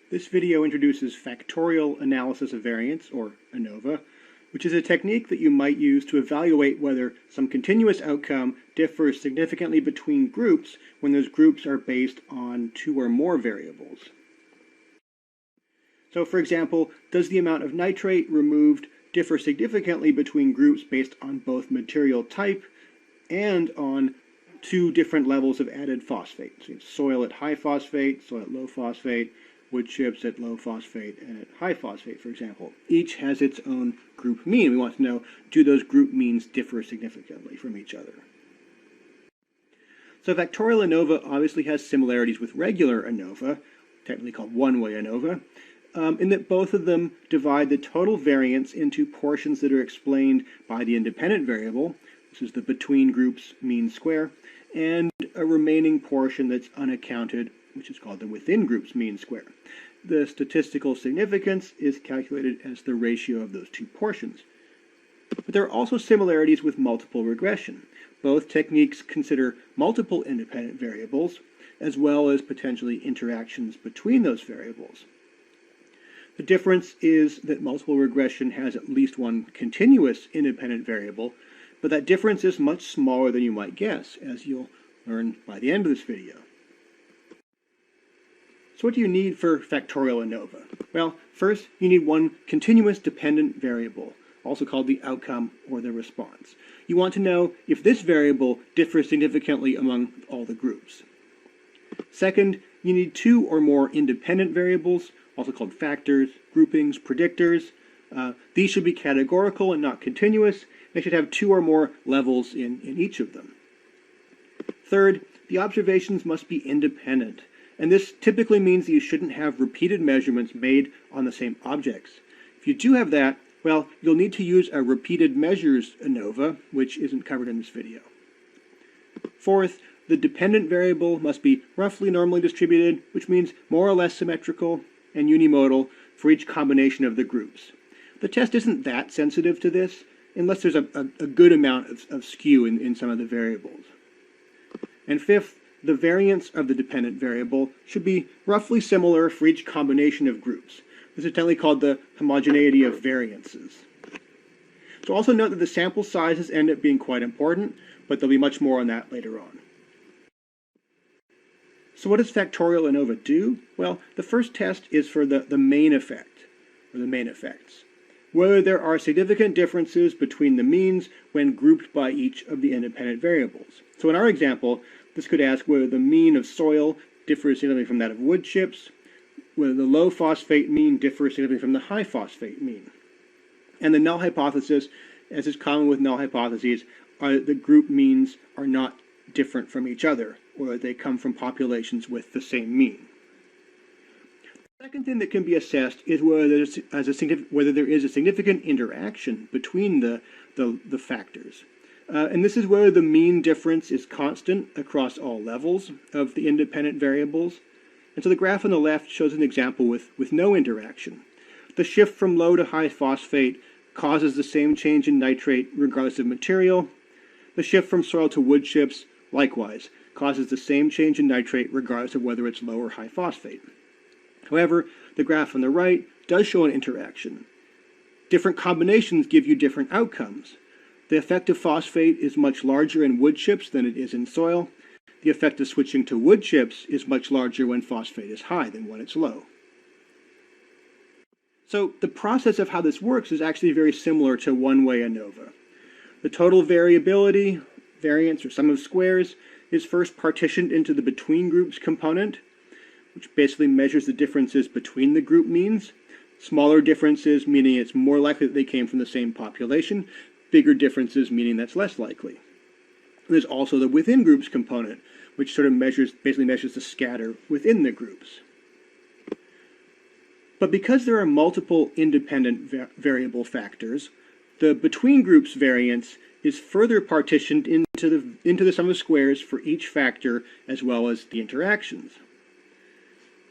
This video introduces factorial analysis of variance, or ANOVA, which is a technique that you might use to evaluate whether some continuous outcome differs significantly between groups when those groups are based on two or more variables. So, for example, does the amount of nitrate removed differ significantly between groups based on both material type and on two different levels of added phosphate? So you have soil at high phosphate, soil at low phosphate, wood chips at low phosphate and at high phosphate, for example. Each has its own group mean. We want to know, do those group means differ significantly from each other? So factorial ANOVA obviously has similarities with regular ANOVA, technically called one-way ANOVA, in that both of them divide the total variance into portions that are explained by the independent variable. This is the between groups mean square, and a remaining portion that's unaccounted, which is called the within groups mean square. The statistical significance is calculated as the ratio of those two portions. But there are also similarities with multiple regression. Both techniques consider multiple independent variables, as well as potentially interactions between those variables. The difference is that multiple regression has at least one continuous independent variable, but that difference is much smaller than you might guess, as you'll learn by the end of this video. So what do you need for factorial ANOVA? Well, first, you need one continuous dependent variable, also called the outcome or the response. You want to know if this variable differs significantly among all the groups. Second, you need two or more independent variables, also called factors, groupings, predictors. These should be categorical and not continuous. They should have two or more levels in each of them. Third, the observations must be independent. And this typically means that you shouldn't have repeated measurements made on the same objects. If you do have that, well, you'll need to use a repeated measures ANOVA, which isn't covered in this video. Fourth, the dependent variable must be roughly normally distributed, which means more or less symmetrical and unimodal for each combination of the groups. The test isn't that sensitive to this, unless there's a good amount of skew in some of the variables. And fifth, the variance of the dependent variable should be roughly similar for each combination of groups. This is technically called the homogeneity of variances. So also note that the sample sizes end up being quite important, but there'll be much more on that later on. So what does factorial ANOVA do? Well, the first test is for the main effect, or the main effects. Whether there are significant differences between the means when grouped by each of the independent variables. So in our example, this could ask whether the mean of soil differs significantly from that of wood chips, whether the low phosphate mean differs significantly from the high phosphate mean. And the null hypothesis, as is common with null hypotheses, are that the group means are not different from each other, or that they come from populations with the same mean. The second thing that can be assessed is whether there is a significant interaction between the factors. And this is whether the mean difference is constant across all levels of the independent variables. And so the graph on the left shows an example with no interaction. The shift from low to high phosphate causes the same change in nitrate regardless of material. The shift from soil to wood chips, likewise, causes the same change in nitrate regardless of whether it's low or high phosphate. However, the graph on the right does show an interaction. Different combinations give you different outcomes. The effect of phosphate is much larger in wood chips than it is in soil. The effect of switching to wood chips is much larger when phosphate is high than when it's low. So the process of how this works is actually very similar to one-way ANOVA. The total variability, variance, or sum of squares is first partitioned into the between groups component, which basically measures the differences between the group means. Smaller differences meaning it's more likely that they came from the same population. Bigger differences meaning that's less likely. There's also the within groups component, which sort of basically measures the scatter within the groups. But because there are multiple independent variable factors, the between groups variance is further partitioned into the sum of squares for each factor as well as the interactions.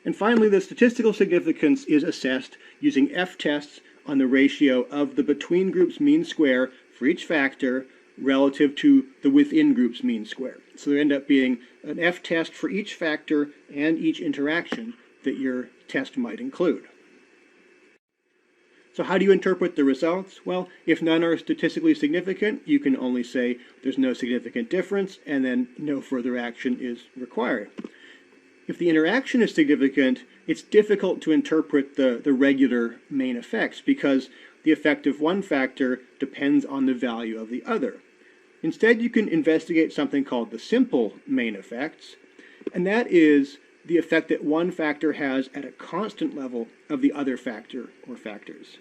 And finally, the statistical significance is assessed using f-tests on the ratio of the between groups mean square for each factor relative to the within groups mean square. So there end up being an f-test for each factor and each interaction that your test might include. So how do you interpret the results? Well, if none are statistically significant, you can only say there's no significant difference, and then no further action is required. If the interaction is significant, it's difficult to interpret the regular main effects because the effect of one factor depends on the value of the other. Instead, you can investigate something called the simple main effects, and that is the effect that one factor has at a constant level of the other factor or factors.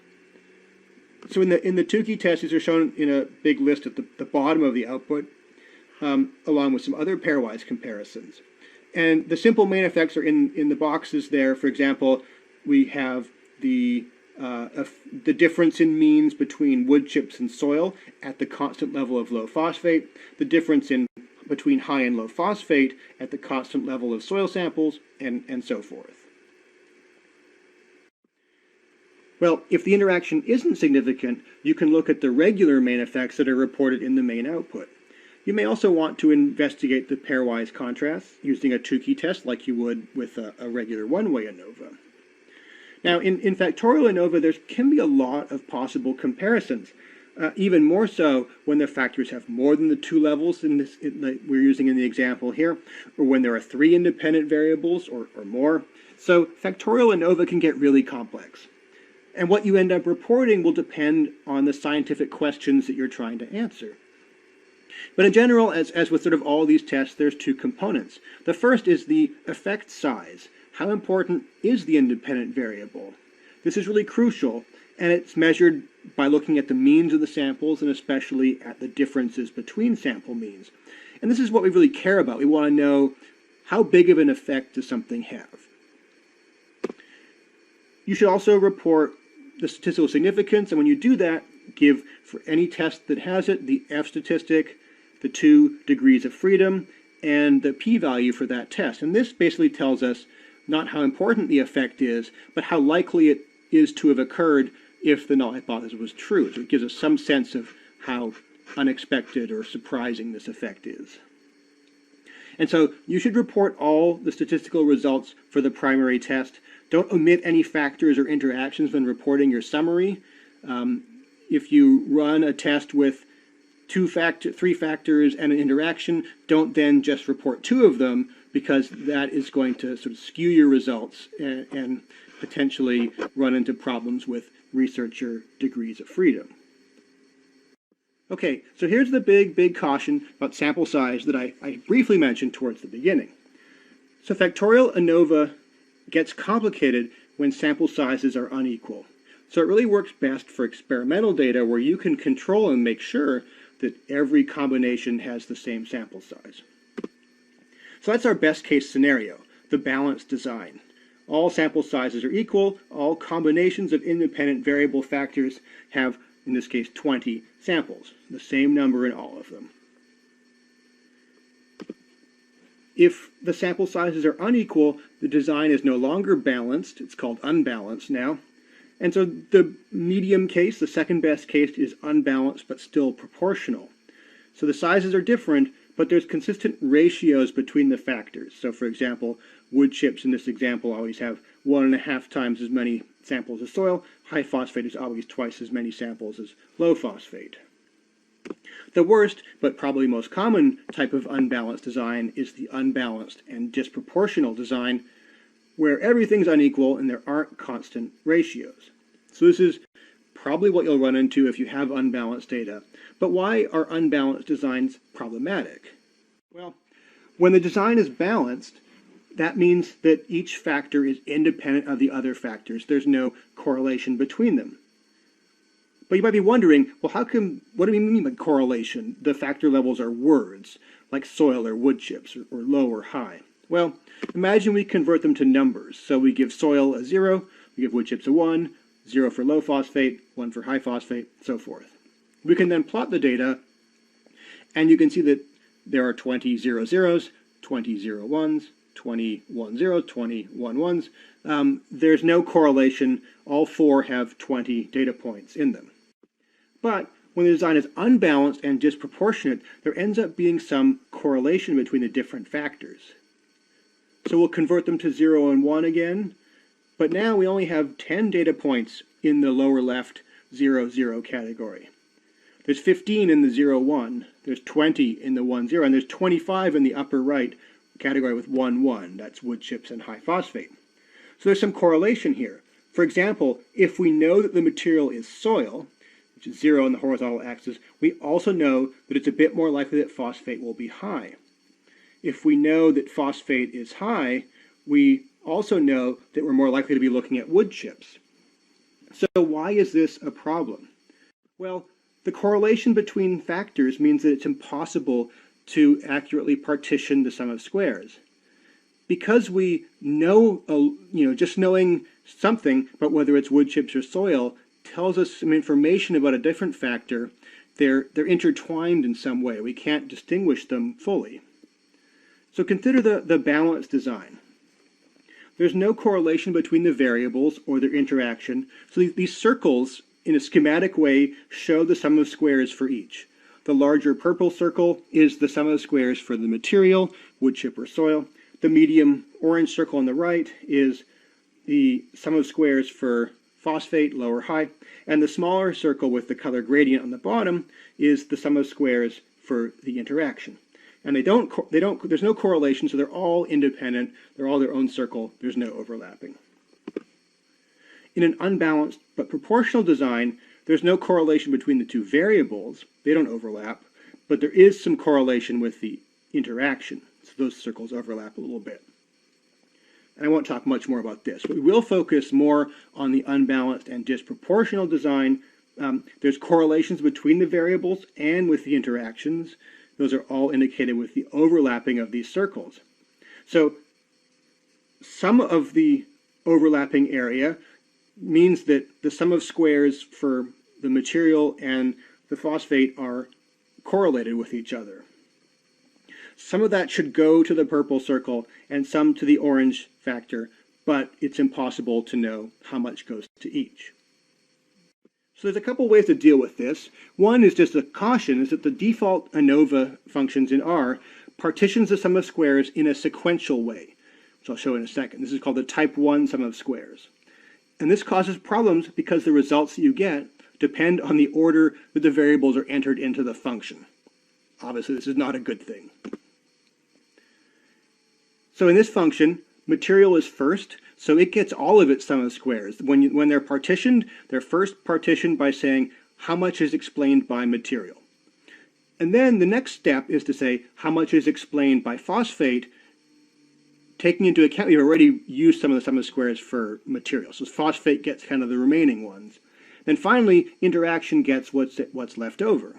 So in the Tukey test, these are shown in a big list at the bottom of the output, along with some other pairwise comparisons. And the simple main effects are in the boxes there. For example, we have the difference in means between wood chips and soil at the constant level of low phosphate, the difference between high and low phosphate at the constant level of soil samples, and so forth. Well, if the interaction isn't significant, you can look at the regular main effects that are reported in the main output. You may also want to investigate the pairwise contrasts using a Tukey test like you would with a regular one-way ANOVA. Now, in Factorial Anova, there can be a lot of possible comparisons, even more so when the factors have more than the two levels like we're using in the example here, or when there are three independent variables or more. So Factorial Anova can get really complex. And what you end up reporting will depend on the scientific questions that you're trying to answer. But in general, as with sort of all these tests, there's two components. The first is the effect size. How important is the independent variable? This is really crucial, and it's measured by looking at the means of the samples and especially at the differences between sample means. And this is what we really care about. We want to know how big of an effect does something have. You should also report the statistical significance, and when you do that, give for any test that has it the F statistic, the 2 degrees of freedom, and the p-value for that test. And this basically tells us not how important the effect is, but how likely it is to have occurred if the null hypothesis was true. So it gives us some sense of how unexpected or surprising this effect is. And so you should report all the statistical results for the primary test. Don't omit any factors or interactions when reporting your summary. If you run a test with three factors and an interaction, don't then just report 2 of them, because that is going to sort of skew your results and potentially run into problems with researcher degrees of freedom. Okay, so here's the big caution about sample size that I briefly mentioned towards the beginning. So Factorial Anova gets complicated when sample sizes are unequal. So it really works best for experimental data where you can control and make sure that every combination has the same sample size. So that's our best case scenario, the balanced design. All sample sizes are equal, all combinations of independent variable factors have, in this case, 20 samples, the same number in all of them. If the sample sizes are unequal, the design is no longer balanced, it's called unbalanced now. And so the medium case, the second best case, is unbalanced but still proportional. So the sizes are different, but there's consistent ratios between the factors. So for example, wood chips in this example always have 1.5 times as many samples as soil. High phosphate is always twice as many samples as low phosphate. The worst, but probably most common type of unbalanced design is the unbalanced and disproportional design, where everything's unequal and there aren't constant ratios. So this is probably what you'll run into if you have unbalanced data. But why are unbalanced designs problematic? Well, when the design is balanced, that means that each factor is independent of the other factors. There's no correlation between them. But you might be wondering, well, what do we mean by correlation? The factor levels are words, like soil or wood chips, or low or high. Well, imagine we convert them to numbers. So we give soil a 0, we give wood chips a 1, 0 for low phosphate, 1 for high phosphate, so forth. We can then plot the data, and you can see that there are 20 0 zeros, 20 0 1s, 20 1 0, 20 1 1s. There's no correlation. All 4 have 20 data points in them. But when the design is unbalanced and disproportionate, there ends up being some correlation between the different factors. So we'll convert them to 0 and 1 again. But now we only have 10 data points in the lower left 0, 0 category. There's 15 in the 0, 1, there's 20 in the 1, 0, and there's 25 in the upper right category with 1, 1. That's wood chips and high phosphate. So there's some correlation here. For example, if we know that the material is soil, which is 0 on the horizontal axis, we also know that it's a bit more likely that phosphate will be high. If we know that phosphate is high, we also know that we're more likely to be looking at wood chips. So why is this a problem? Well, the correlation between factors means that it's impossible to accurately partition the sum of squares. Because we know, just knowing something about whether it's wood chips or soil tells us some information about a different factor, they're intertwined in some way. We can't distinguish them fully. So consider the balanced design. There's no correlation between the variables or their interaction, so these circles in a schematic way show the sum of squares for each. The larger purple circle is the sum of squares for the material, wood chip or soil. The medium orange circle on the right is the sum of squares for phosphate, low or high, and the smaller circle with the color gradient on the bottom is the sum of squares for the interaction. And there's no correlation, so they're all independent, they're all their own circle, there's no overlapping. In an unbalanced but proportional design, there's no correlation between the two variables, they don't overlap, but there is some correlation with the interaction, so those circles overlap a little bit. And I won't talk much more about this, but we will focus more on the unbalanced and disproportional design. There's correlations between the variables and with the interactions. Those are all indicated with the overlapping of these circles. So some of the overlapping area means that the sum of squares for the material and the phosphate are correlated with each other. Some of that should go to the purple circle and some to the orange factor, but it's impossible to know how much goes to each. So there's a couple ways to deal with this. One is just a caution, is that the default ANOVA functions in R partitions the sum of squares in a sequential way, which I'll show in a second. This is called the type 1 sum of squares. And this causes problems because the results that you get depend on the order that the variables are entered into the function. Obviously, this is not a good thing. So in this function, material is first, so it gets all of its sum of squares. When they're partitioned, they're first partitioned by saying how much is explained by material. And then the next step is to say how much is explained by phosphate, taking into account we've already used some of the sum of squares for material. So phosphate gets kind of the remaining ones. Then finally, interaction gets what's left over.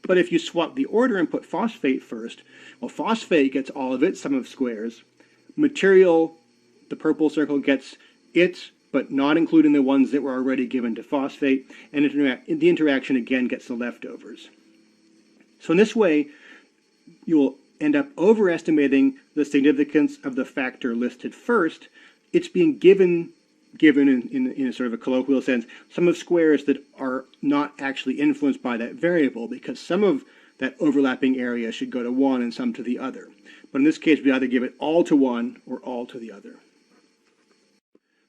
But if you swap the order and put phosphate first, well, phosphate gets all of its sum of squares. Material, the purple circle, gets its, but not including the ones that were already given to phosphate, and the interaction again gets the leftovers. So in this way, you will end up overestimating the significance of the factor listed first. It's being given in a sort of a colloquial sense, sum of squares that are not actually influenced by that variable, because some of that overlapping area should go to one and some to the other. But in this case, we either give it all to one or all to the other.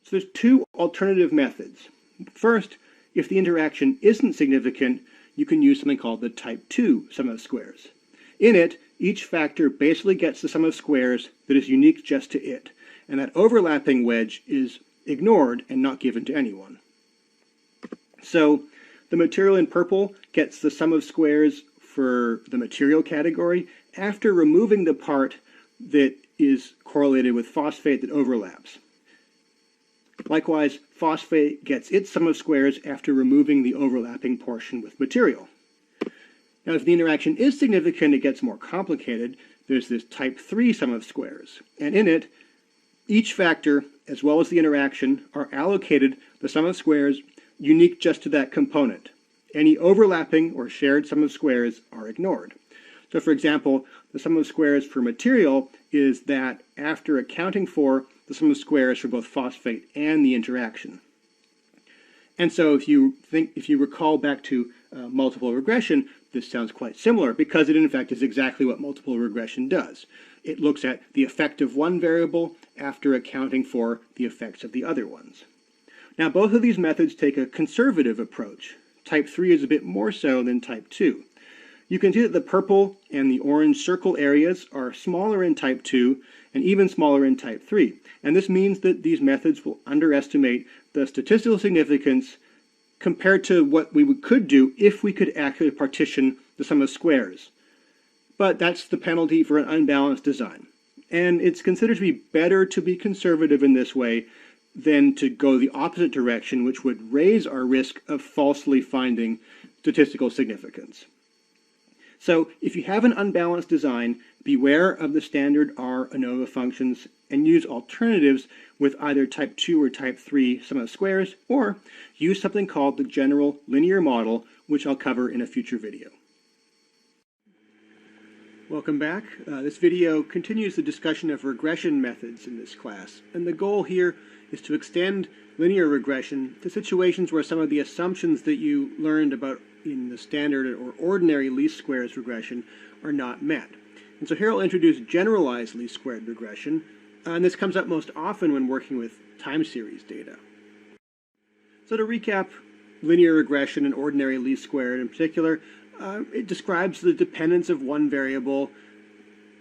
So there's two alternative methods. First, if the interaction isn't significant, you can use something called the type 2 sum of squares. In it, each factor basically gets the sum of squares that is unique just to it, and that overlapping wedge is ignored and not given to anyone. So the material in purple gets the sum of squares for the material category after removing the part that is correlated with phosphate that overlaps. Likewise, phosphate gets its sum of squares after removing the overlapping portion with material. Now, if the interaction is significant, it gets more complicated. There's this type 3 sum of squares, and in it, each factor, as well as the interaction, are allocated the sum of squares unique just to that component. Any overlapping or shared sum of squares are ignored. So for example, the sum of squares for material is that after accounting for the sum of squares for both phosphate and the interaction. And so if you recall back to multiple regression, this sounds quite similar because it in fact is exactly what multiple regression does. It looks at the effect of one variable after accounting for the effects of the other ones. Now, both of these methods take a conservative approach. Type 3 is a bit more so than type 2. You can see that the purple and the orange circle areas are smaller in type 2 and even smaller in type 3. And this means that these methods will underestimate the statistical significance compared to what we could do if we could accurately partition the sum of squares. But that's the penalty for an unbalanced design. And it's considered to be better to be conservative in this way than to go the opposite direction, which would raise our risk of falsely finding statistical significance. So if you have an unbalanced design, beware of the standard R ANOVA functions and use alternatives with either type 2 or type 3 sum of squares, or use something called the general linear model, which I'll cover in a future video. Welcome back. This video continues the discussion of regression methods in this class, and the goal here is to extend linear regression to situations where some of the assumptions that you learned about in the standard or ordinary least squares regression are not met. And so here I'll introduce generalized least squared regression, and this comes up most often when working with time series data. So to recap, linear regression and ordinary least squared in particular, it describes the dependence of one variable,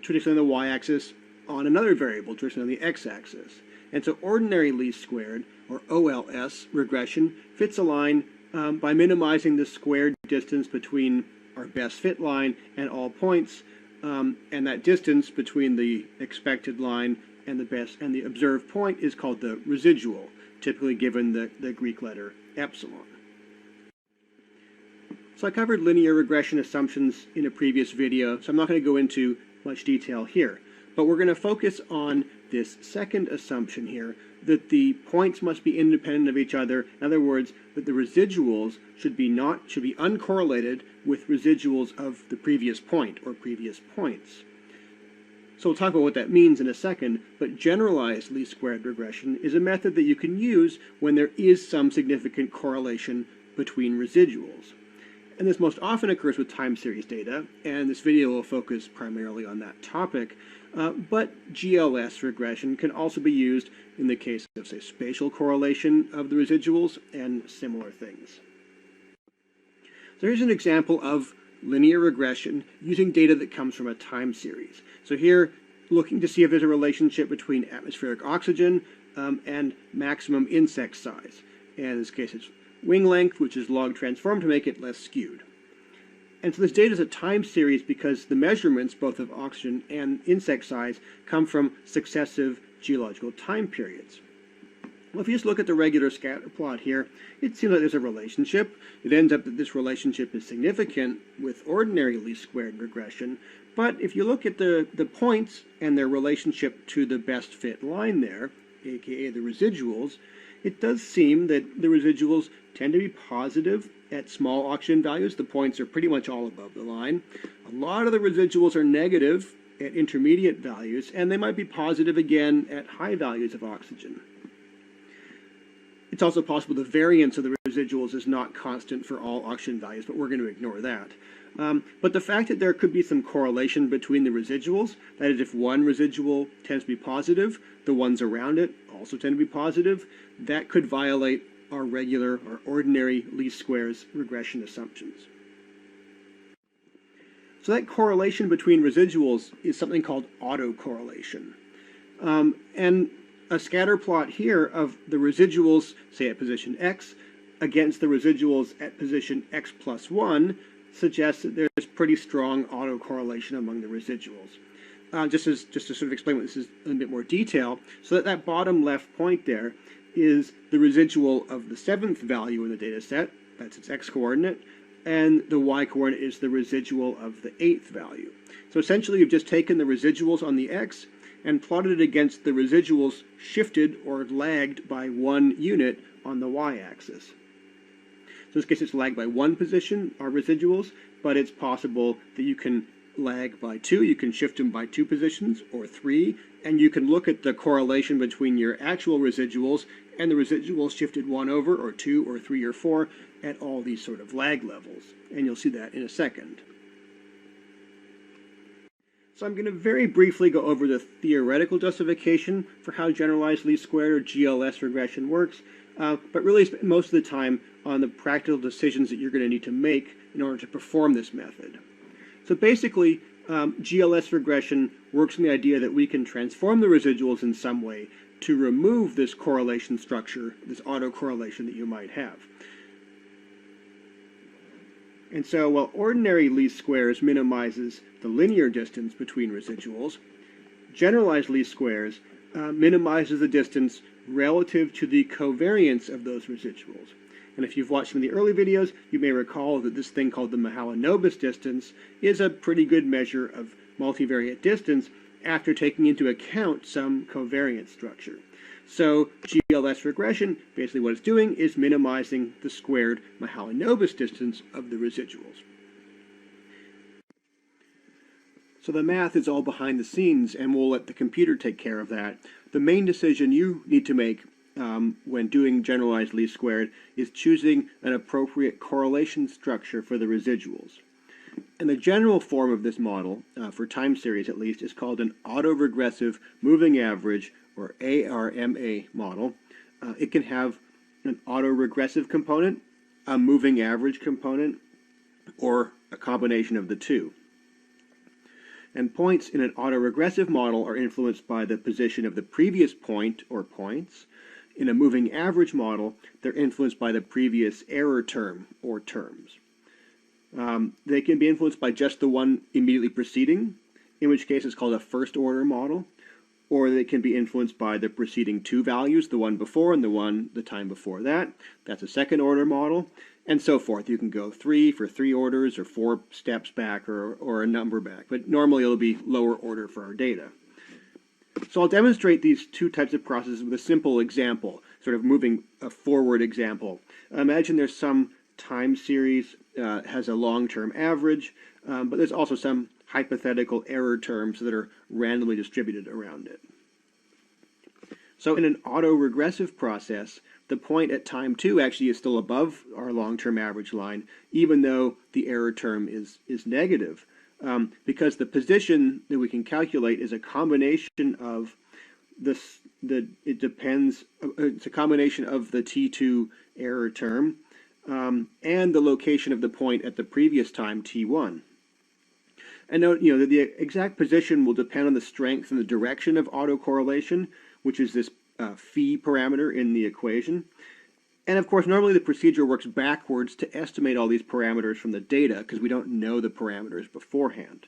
traditionally on the y-axis, on another variable, traditionally on the x-axis. And so ordinary least squared, or OLS, regression fits a line by minimizing the squared distance between our best fit line and all points, and that distance between the expected line and the observed point is called the residual, typically given the Greek letter epsilon. So I covered linear regression assumptions in a previous video, so I'm not going to go into much detail here. But we're going to focus on this second assumption here, that the points must be independent of each other. In other words, that the residuals should be uncorrelated with residuals of the previous point or previous points. So we'll talk about what that means in a second, but generalized least squared regression is a method that you can use when there is some significant correlation between residuals. And this most often occurs with time series data, and this video will focus primarily on that topic. But GLS regression can also be used in the case of, say, spatial correlation of the residuals and similar things. So here's an example of linear regression using data that comes from a time series. So here, looking to see if there's a relationship between atmospheric oxygen and maximum insect size. And in this case, it's wing length, which is log transformed to make it less skewed. And so this data is a time series because the measurements, both of oxygen and insect size, come from successive geological time periods. Well, if you just look at the regular scatter plot here, it seems like there's a relationship. It ends up that this relationship is significant with ordinary least squared regression. But if you look at the points and their relationship to the best fit line there, aka the residuals, it does seem that the residuals tend to be positive at small oxygen values. The points are pretty much all above the line. A lot of the residuals are negative at intermediate values, and they might be positive again at high values of oxygen. It's also possible the variance of the residuals is not constant for all oxygen values, but we're going to ignore that. But the fact that there could be some correlation between the residuals, that is, if one residual tends to be positive, the ones around it also tend to be positive, that could violate our regular or ordinary least squares regression assumptions. So that correlation between residuals is something called autocorrelation. And a scatter plot here of the residuals, say at position x, against the residuals at position x plus 1 suggests that there's pretty strong autocorrelation among the residuals. Just to sort of explain what this is in a bit more detail, so that bottom left point there is the residual of the 7th value in the data set, that's its x-coordinate, and the y-coordinate is the residual of the 8th value. So essentially you've just taken the residuals on the x and plotted it against the residuals shifted or lagged by 1 unit on the y-axis. So in this case it's lagged by 1 position, our residuals, but it's possible that you can lag by 2, you can shift them by 2 positions, or 3, and you can look at the correlation between your actual residuals and the residuals shifted 1 over, or 2, or 3, or 4 at all these sort of lag levels. And you'll see that in a second. So I'm going to very briefly go over the theoretical justification for how generalized least squared or GLS regression works, but really spend most of the time on the practical decisions that you're going to need to make in order to perform this method. So basically, GLS regression works on the idea that we can transform the residuals in some way to remove this correlation structure, this autocorrelation that you might have. And so while ordinary least squares minimizes the linear distance between residuals, generalized least squares minimizes the distance relative to the covariance of those residuals. And if you've watched some of the early videos, you may recall that this thing called the Mahalanobis distance is a pretty good measure of multivariate distance after taking into account some covariance structure. So GLS regression, basically what it's doing is minimizing the squared Mahalanobis distance of the residuals. So the math is all behind the scenes, and we'll let the computer take care of that. The main decision you need to make when doing generalized least squared is choosing an appropriate correlation structure for the residuals. And the general form of this model, for time series at least, is called an autoregressive moving average, or ARMA model. It can have an autoregressive component, a moving average component, or a combination of the two. And points in an autoregressive model are influenced by the position of the previous point or points. In a moving average model, they're influenced by the previous error term or terms. They can be influenced by just the one immediately preceding, in which case it's called a first order model, or they can be influenced by the preceding two values, the one before and the time before that. That's a second order model, and so forth. You can go 3 for 3 orders or 4 steps back or a number back, but normally it'll be lower order for our data. So I'll demonstrate these two types of processes with a simple example, sort of moving a forward example. Imagine there's some time series has a long-term average, but there's also some hypothetical error terms that are randomly distributed around it. So in an autoregressive process, the point at time 2 actually is still above our long-term average line, even though the error term is negative, because the position that we can calculate is a combination of it's a combination of the T2 error term and the location of the point at the previous time, T1. And note, that the exact position will depend on the strength and the direction of autocorrelation, which is this phi parameter in the equation. And of course, normally the procedure works backwards to estimate all these parameters from the data, because we don't know the parameters beforehand.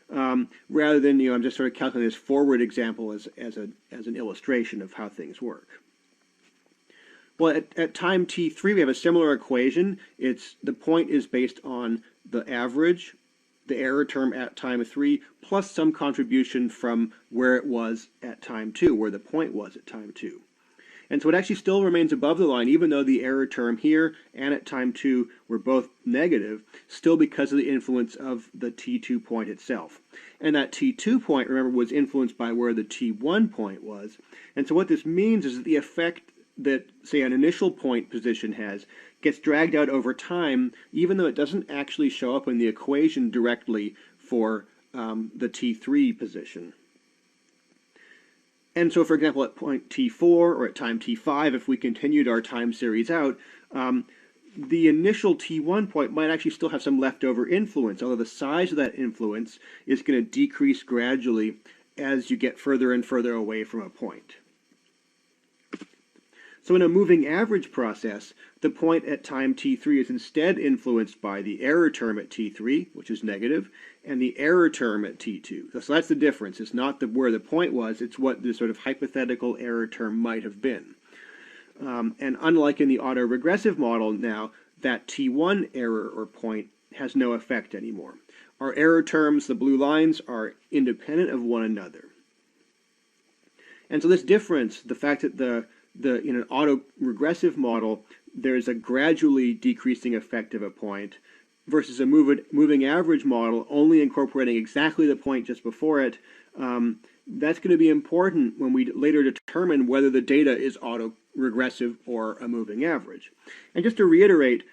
Rather than, I'm just sort of calculating this forward example as an illustration of how things work. Well, at time t3, we have a similar equation. The point is based on the average, the error term at time 3, plus some contribution from where it was at time 2, where the point was at time 2. And so it actually still remains above the line, even though the error term here and at time 2 were both negative, still because of the influence of the T2 point itself. And that T2 point, remember, was influenced by where the T1 point was. And so what this means is that the effect that, say, an initial point position has gets dragged out over time, even though it doesn't actually show up in the equation directly for the T3 position. And so, for example, at point T4 or at time T5, if we continued our time series out, the initial T1 point might actually still have some leftover influence, although the size of that influence is going to decrease gradually as you get further and further away from a point. So in a moving average process, the point at time t3 is instead influenced by the error term at t3, which is negative, and the error term at t2. So that's the difference. It's not where the point was, it's what the sort of hypothetical error term might have been. And unlike in the autoregressive model now, that t1 error or point has no effect anymore. Our error terms, the blue lines, are independent of one another. And so this difference, the fact that in an autoregressive model, there's a gradually decreasing effect of a point, versus a moving average model only incorporating exactly the point just before it, that's going to be important when we later determine whether the data is regressive or a moving average. And just to reiterate,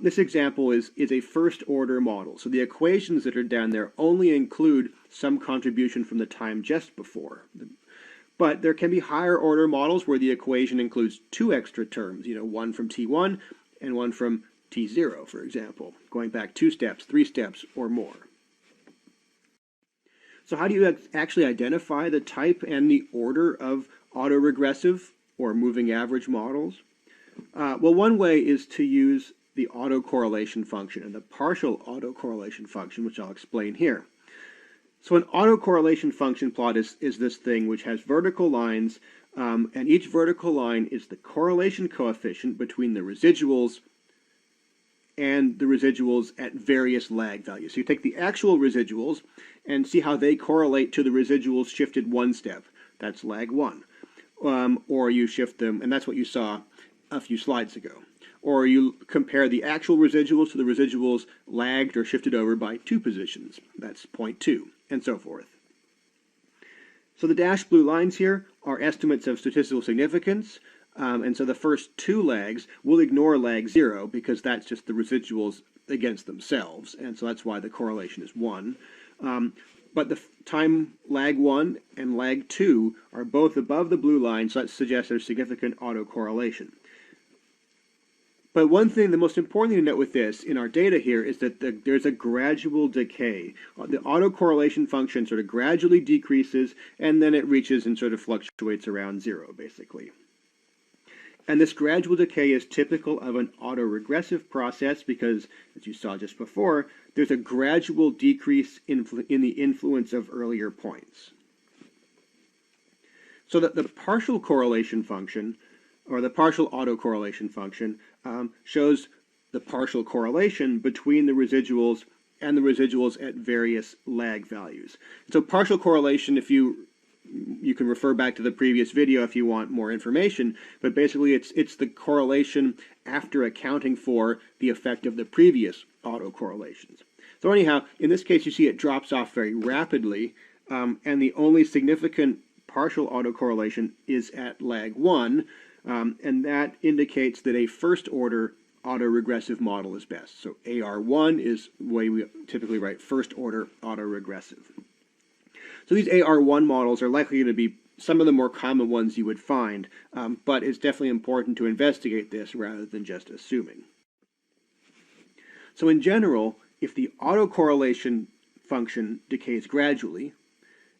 this example is a first order model. So the equations that are down there only include some contribution from the time just before. But there can be higher order models where the equation includes two extra terms, one from T1 and one from T0, for example, going back 2 steps, 3 steps, or more. So how do you actually identify the type and the order of autoregressive or moving average models? Well, one way is to use the autocorrelation function and the partial autocorrelation function, which I'll explain here. So an autocorrelation function plot is this thing which has vertical lines, and each vertical line is the correlation coefficient between the residuals and the residuals at various lag values. So you take the actual residuals and see how they correlate to the residuals shifted 1 step. That's lag 1. Or you shift them, and that's what you saw a few slides ago. Or you compare the actual residuals to the residuals lagged or shifted over by 2 positions. That's 0.2, and so forth. So the dashed blue lines here are estimates of statistical significance. And so the first 2 lags, we'll ignore lag 0 because that's just the residuals against themselves. And so that's why the correlation is 1. But the time lag 1 and lag 2 are both above the blue line, so that suggests there's significant autocorrelation. But one thing, the most important thing to note with this in our data here is that there's a gradual decay. The autocorrelation function sort of gradually decreases, and then it reaches and sort of fluctuates around 0, basically. And this gradual decay is typical of an autoregressive process because, as you saw just before, there's a gradual decrease in the influence of earlier points. So that the partial correlation function, or the partial autocorrelation function, shows the partial correlation between the residuals and the residuals at various lag values. So partial correlation, if you can refer back to the previous video if you want more information, but basically it's the correlation after accounting for the effect of the previous autocorrelations. So anyhow, in this case you see it drops off very rapidly, and the only significant partial autocorrelation is at lag 1, and that indicates that a first order autoregressive model is best. So AR1 is the way we typically write first order autoregressive. So these AR1 models are likely going to be some of the more common ones you would find, but it's definitely important to investigate this rather than just assuming. So in general, if the autocorrelation function decays gradually,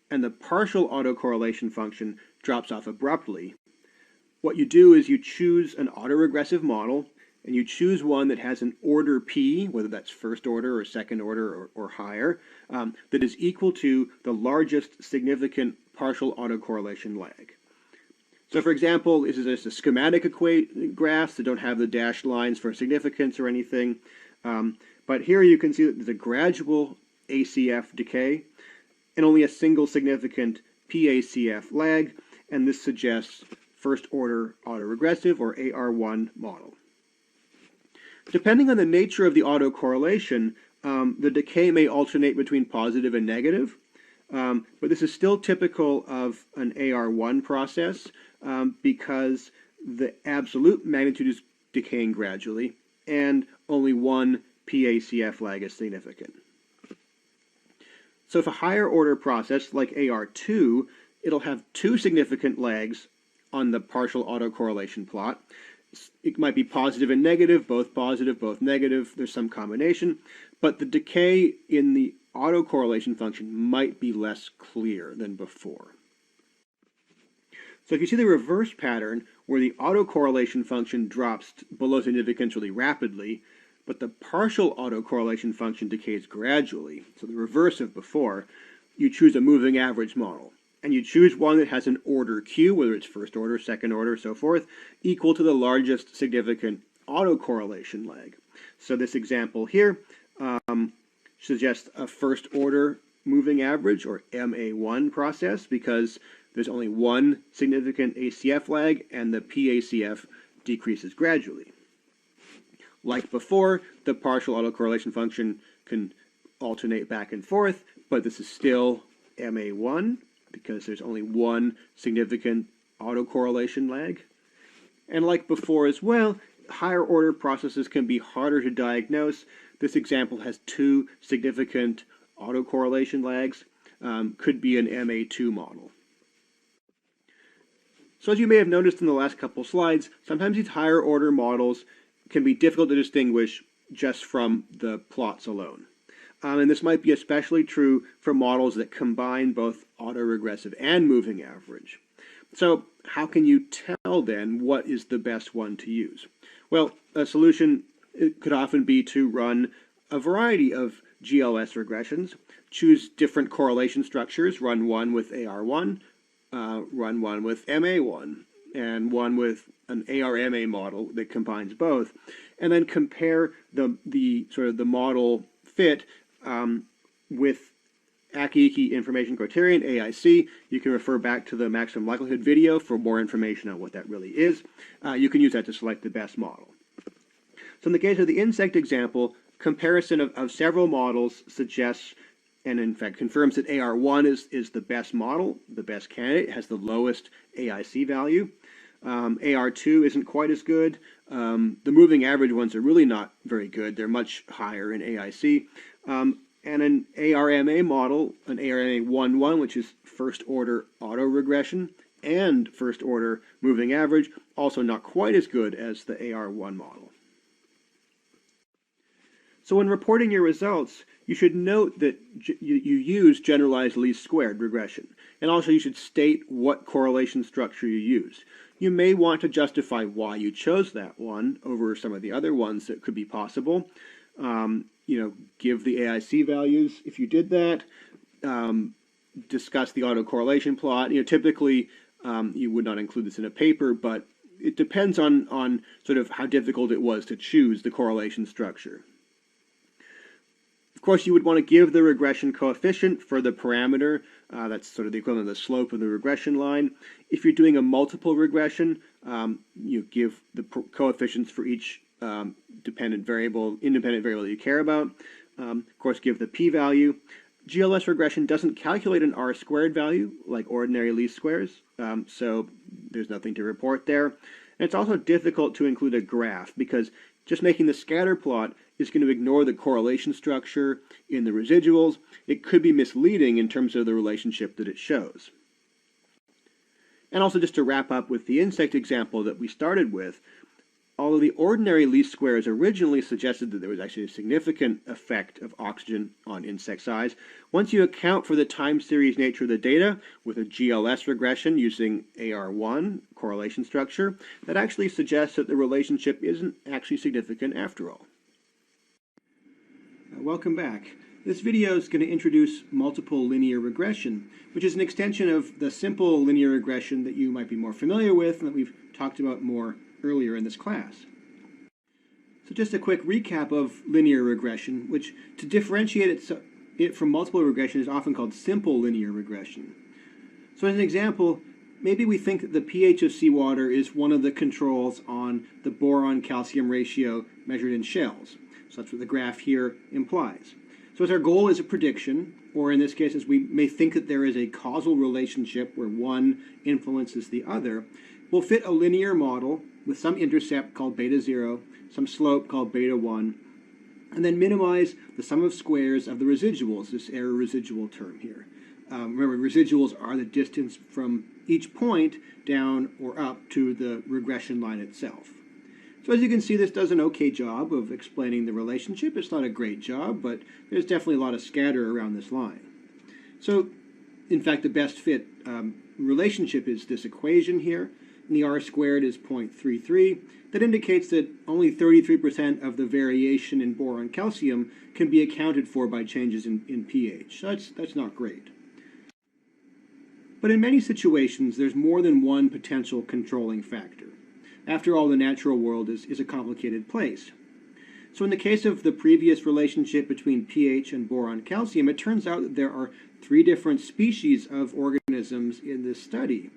and the partial autocorrelation function drops off abruptly, what you do is you choose an autoregressive model, and you choose one that has an order P, whether that's first order or second order or higher, that is equal to the largest significant partial autocorrelation lag. So for example, this is just a schematic graphs that don't have the dashed lines for significance or anything. But here you can see that there's a gradual ACF decay and only a single significant PACF lag, and this suggests first order autoregressive or AR1 model. Depending on the nature of the autocorrelation, the decay may alternate between positive and negative, but this is still typical of an AR1 process because the absolute magnitude is decaying gradually and only one PACF lag is significant. So if a higher order process like AR2, it'll have 2 significant lags on the partial autocorrelation plot. It might be positive and negative, both negative, there's some combination, but the decay in the autocorrelation function might be less clear than before. So if you see the reverse pattern where the autocorrelation function drops below significance really rapidly, but the partial autocorrelation function decays gradually, so the reverse of before, you choose a moving average model. And you choose one that has an order Q, whether it's first order, second order, so forth, equal to the largest significant autocorrelation lag. So this example here suggests a first order moving average, or MA1 process, because there's only one significant ACF lag, and the PACF decreases gradually. Like before, the partial autocorrelation function can alternate back and forth, but this is still MA1, because there's only one significant autocorrelation lag. And like before as well, higher order processes can be harder to diagnose. This example has two significant autocorrelation lags. Could be an MA2 model. So as you may have noticed in the last couple slides, sometimes these higher order models can be difficult to distinguish just from the plots alone. And this might be especially true for models that combine both autoregressive and moving average. So how can you tell then what is the best one to use? Well, a solution could often be to run a variety of GLS regressions, choose different correlation structures, run one with AR1, run one with MA1, and one with an ARMA model that combines both, and then compare the sort of the model fit with Aki information criterion, AIC. You can refer back to the maximum likelihood video for more information on what that really is. You can use that to select the best model. So in the case of the insect example, comparison of several models suggests, and in fact confirms, that AR1 is the best model, the best candidate, has the lowest AIC value. AR2 isn't quite as good. The moving average ones are really not very good. They're much higher in AIC. And an ARMA model, an ARMA 1-1, which is first order autoregression, and first order moving average, also not quite as good as the AR1 model. So when reporting your results, you should note that you use generalized least squared regression. And also you should state what correlation structure you used. You may want to justify why you chose that one over some of the other ones that could be possible. Give the AIC values if you did that. Discuss the autocorrelation plot. Typically you would not include this in a paper, but it depends on sort of how difficult it was to choose the correlation structure. Of course, you would want to give the regression coefficient for the parameter. That's sort of the equivalent of the slope of the regression line. If you're doing a multiple regression, you give the coefficients for each independent variable that you care about. Of course, give the p-value. GLS regression doesn't calculate an r-squared value like ordinary least squares, so there's nothing to report there. And it's also difficult to include a graph because just making the scatter plot is going to ignore the correlation structure in the residuals. It could be misleading in terms of the relationship that it shows. And also, just to wrap up with the insect example that we started with, although the ordinary least squares originally suggested that there was actually a significant effect of oxygen on insect size, once you account for the time series nature of the data with a GLS regression using AR1 correlation structure, that actually suggests that the relationship isn't actually significant after all. Welcome back. This video is going to introduce multiple linear regression, which is an extension of the simple linear regression that you might be more familiar with and that we've talked about more earlier in this class. So just a quick recap of linear regression, which to differentiate it from multiple regression is often called simple linear regression. So as an example, maybe we think that the pH of seawater is one of the controls on the boron-calcium ratio measured in shells. So that's what the graph here implies. So as our goal is a prediction, or in this case, as we may think that there is a causal relationship where one influences the other, we'll fit a linear model with some intercept called beta 0, some slope called beta 1, and then minimize the sum of squares of the residuals, this error residual term here. Remember, residuals are the distance from each point down or up to the regression line itself. So as you can see, this does an okay job of explaining the relationship. It's not a great job, but there's definitely a lot of scatter around this line. So, in fact, the best fit relationship is this equation here, and the r-squared is 0.33. That indicates that only 33% of the variation in boron calcium can be accounted for by changes in pH. So that's not great. But in many situations, there's more than one potential controlling factor. After all, the natural world is a complicated place. So in the case of the previous relationship between pH and boron calcium, it turns out that there are 3 different species of organisms in this study.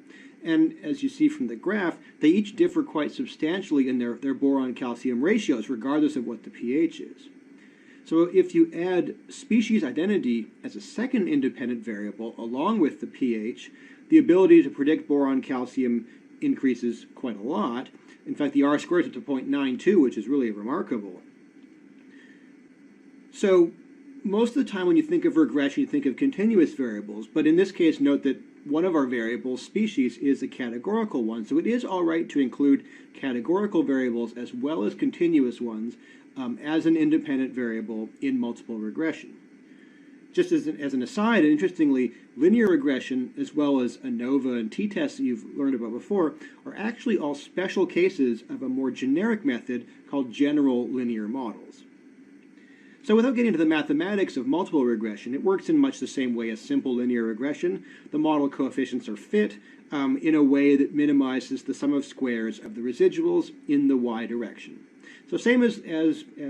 And as you see from the graph, they each differ quite substantially in their boron calcium ratios, regardless of what the pH is. So if you add species identity as a second independent variable along with the pH, the ability to predict boron calcium increases quite a lot. In fact, the r squared is up to 0.92, which is really remarkable. So most of the time when you think of regression, you think of continuous variables. But in this case, note that one of our variables, species, is a categorical one. So it is all right to include categorical variables as well as continuous ones as an independent variable in multiple regression. Just as an aside, and interestingly, linear regression, as well as ANOVA and t-tests that you've learned about before, are actually all special cases of a more generic method called general linear models. So without getting into the mathematics of multiple regression, it works in much the same way as simple linear regression. The model coefficients are fit in a way that minimizes the sum of squares of the residuals in the y direction. So same as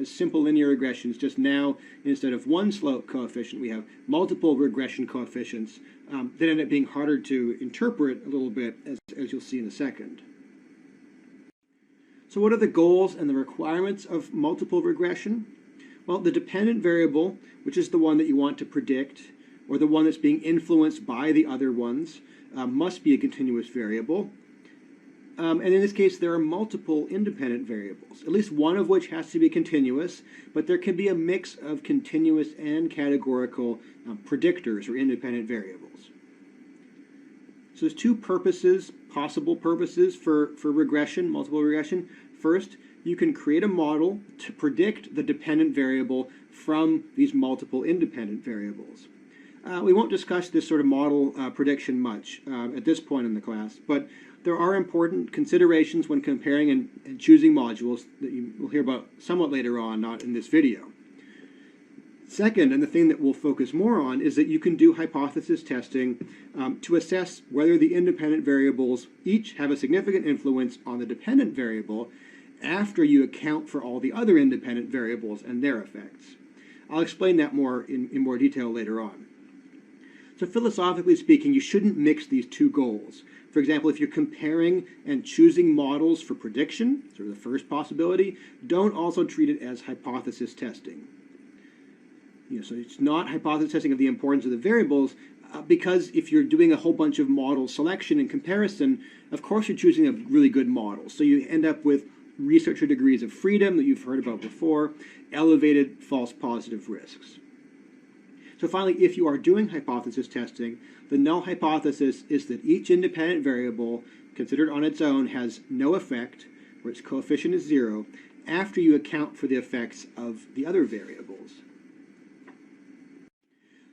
simple linear regressions, just now instead of one slope coefficient, we have multiple regression coefficients that end up being harder to interpret a little bit, as you'll see in a second. So what are the goals and the requirements of multiple regression? Well, the dependent variable, which is the one that you want to predict, or the one that's being influenced by the other ones, must be a continuous variable. And in this case, there are multiple independent variables, at least one of which has to be continuous, but there can be a mix of continuous and categorical predictors or independent variables. So there's two purposes, possible purposes for regression, multiple regression. First, you can create a model to predict the dependent variable from these multiple independent variables. We won't discuss this sort of model prediction much at this point in the class, but there are important considerations when comparing and choosing modules that you will hear about somewhat later on, not in this video. Second, and the thing that we'll focus more on, is that you can do hypothesis testing to assess whether the independent variables each have a significant influence on the dependent variable after you account for all the other independent variables and their effects. I'll explain that more in more detail later on. So philosophically speaking, you shouldn't mix these two goals. For example, if you're comparing and choosing models for prediction, sort of the first possibility, don't also treat it as hypothesis testing. So it's not hypothesis testing of the importance of the variables, because if you're doing a whole bunch of model selection and comparison, of course you're choosing a really good model. So you end up with researcher degrees of freedom that you've heard about before, elevated false positive risks. So finally, if you are doing hypothesis testing, the null hypothesis is that each independent variable, considered on its own, has no effect, or its coefficient is 0, after you account for the effects of the other variables.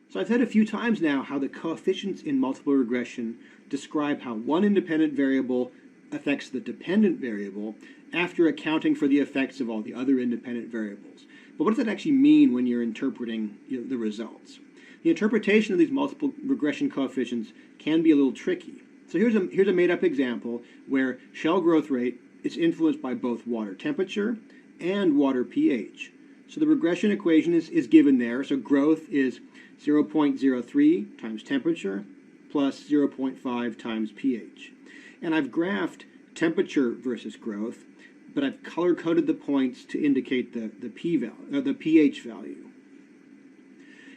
So I've said a few times now how the coefficients in multiple regression describe how one independent variable affects the dependent variable after accounting for the effects of all the other independent variables. But what does that actually mean when you're interpreting the results? The interpretation of these multiple regression coefficients can be a little tricky. So here's a made-up example where shell growth rate is influenced by both water temperature and water pH. So the regression equation is given there. So growth is 0.03 times temperature plus 0.5 times pH. And I've graphed temperature versus growth, but I've color-coded the points to indicate the pH value.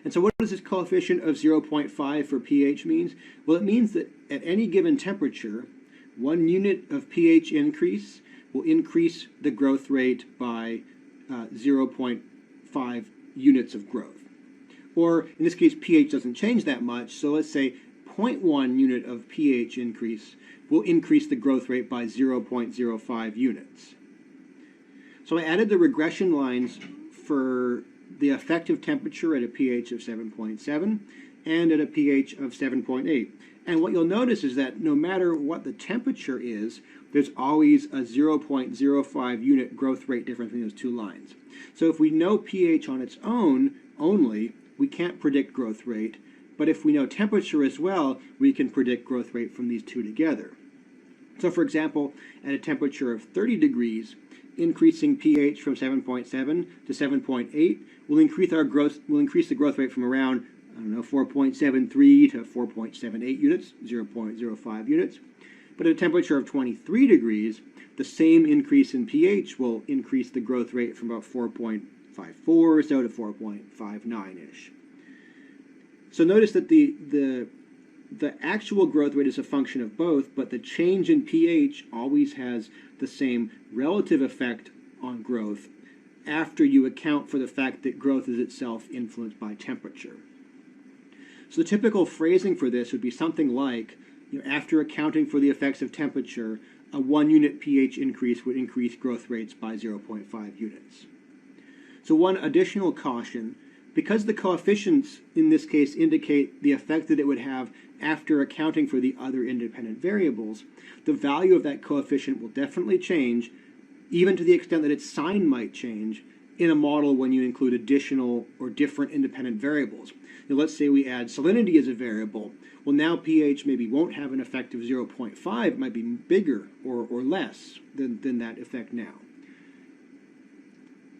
And so what does this coefficient of 0.5 for pH means? Well, it means that at any given temperature, 1 unit of pH increase will increase the growth rate by 0.5 units of growth. Or in this case, pH doesn't change that much, so let's say 0.1 unit of pH increase will increase the growth rate by 0.05 units. So I added the regression lines for the effective temperature at a pH of 7.7 and at a pH of 7.8. And what you'll notice is that no matter what the temperature is, there's always a 0.05 unit growth rate difference between those two lines. So if we know pH on its own only, we can't predict growth rate. But if we know temperature as well, we can predict growth rate from these two together. So for example, at a temperature of 30 degrees, increasing pH from 7.7 to 7.8 will increase the growth rate from around, 4.73 to 4.78 units, 0.05 units. But at a temperature of 23 degrees, the same increase in pH will increase the growth rate from about 4.54 or so to 4.59-ish. So notice that the the actual growth rate is a function of both, but the change in pH always has the same relative effect on growth after you account for the fact that growth is itself influenced by temperature. So the typical phrasing for this would be something like, after accounting for the effects of temperature, a 1 unit pH increase would increase growth rates by 0.5 units. So one additional caution, because the coefficients in this case indicate the effect that it would have after accounting for the other independent variables, the value of that coefficient will definitely change, even to the extent that its sign might change in a model when you include additional or different independent variables. Now, let's say we add salinity as a variable. Well, now pH maybe won't have an effect of 0.5, it might be bigger or less than that effect now.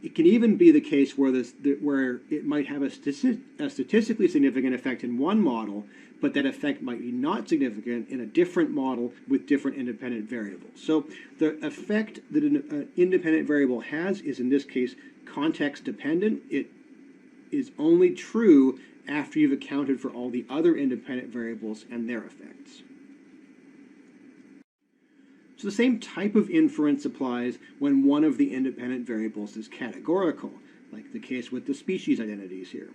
It can even be the case where it might have a statistically significant effect in one model, but that effect might be not significant in a different model with different independent variables. So the effect that an independent variable has is, in this case, context dependent. It is only true after you've accounted for all the other independent variables and their effects. So the same type of inference applies when one of the independent variables is categorical, like the case with the species identities here.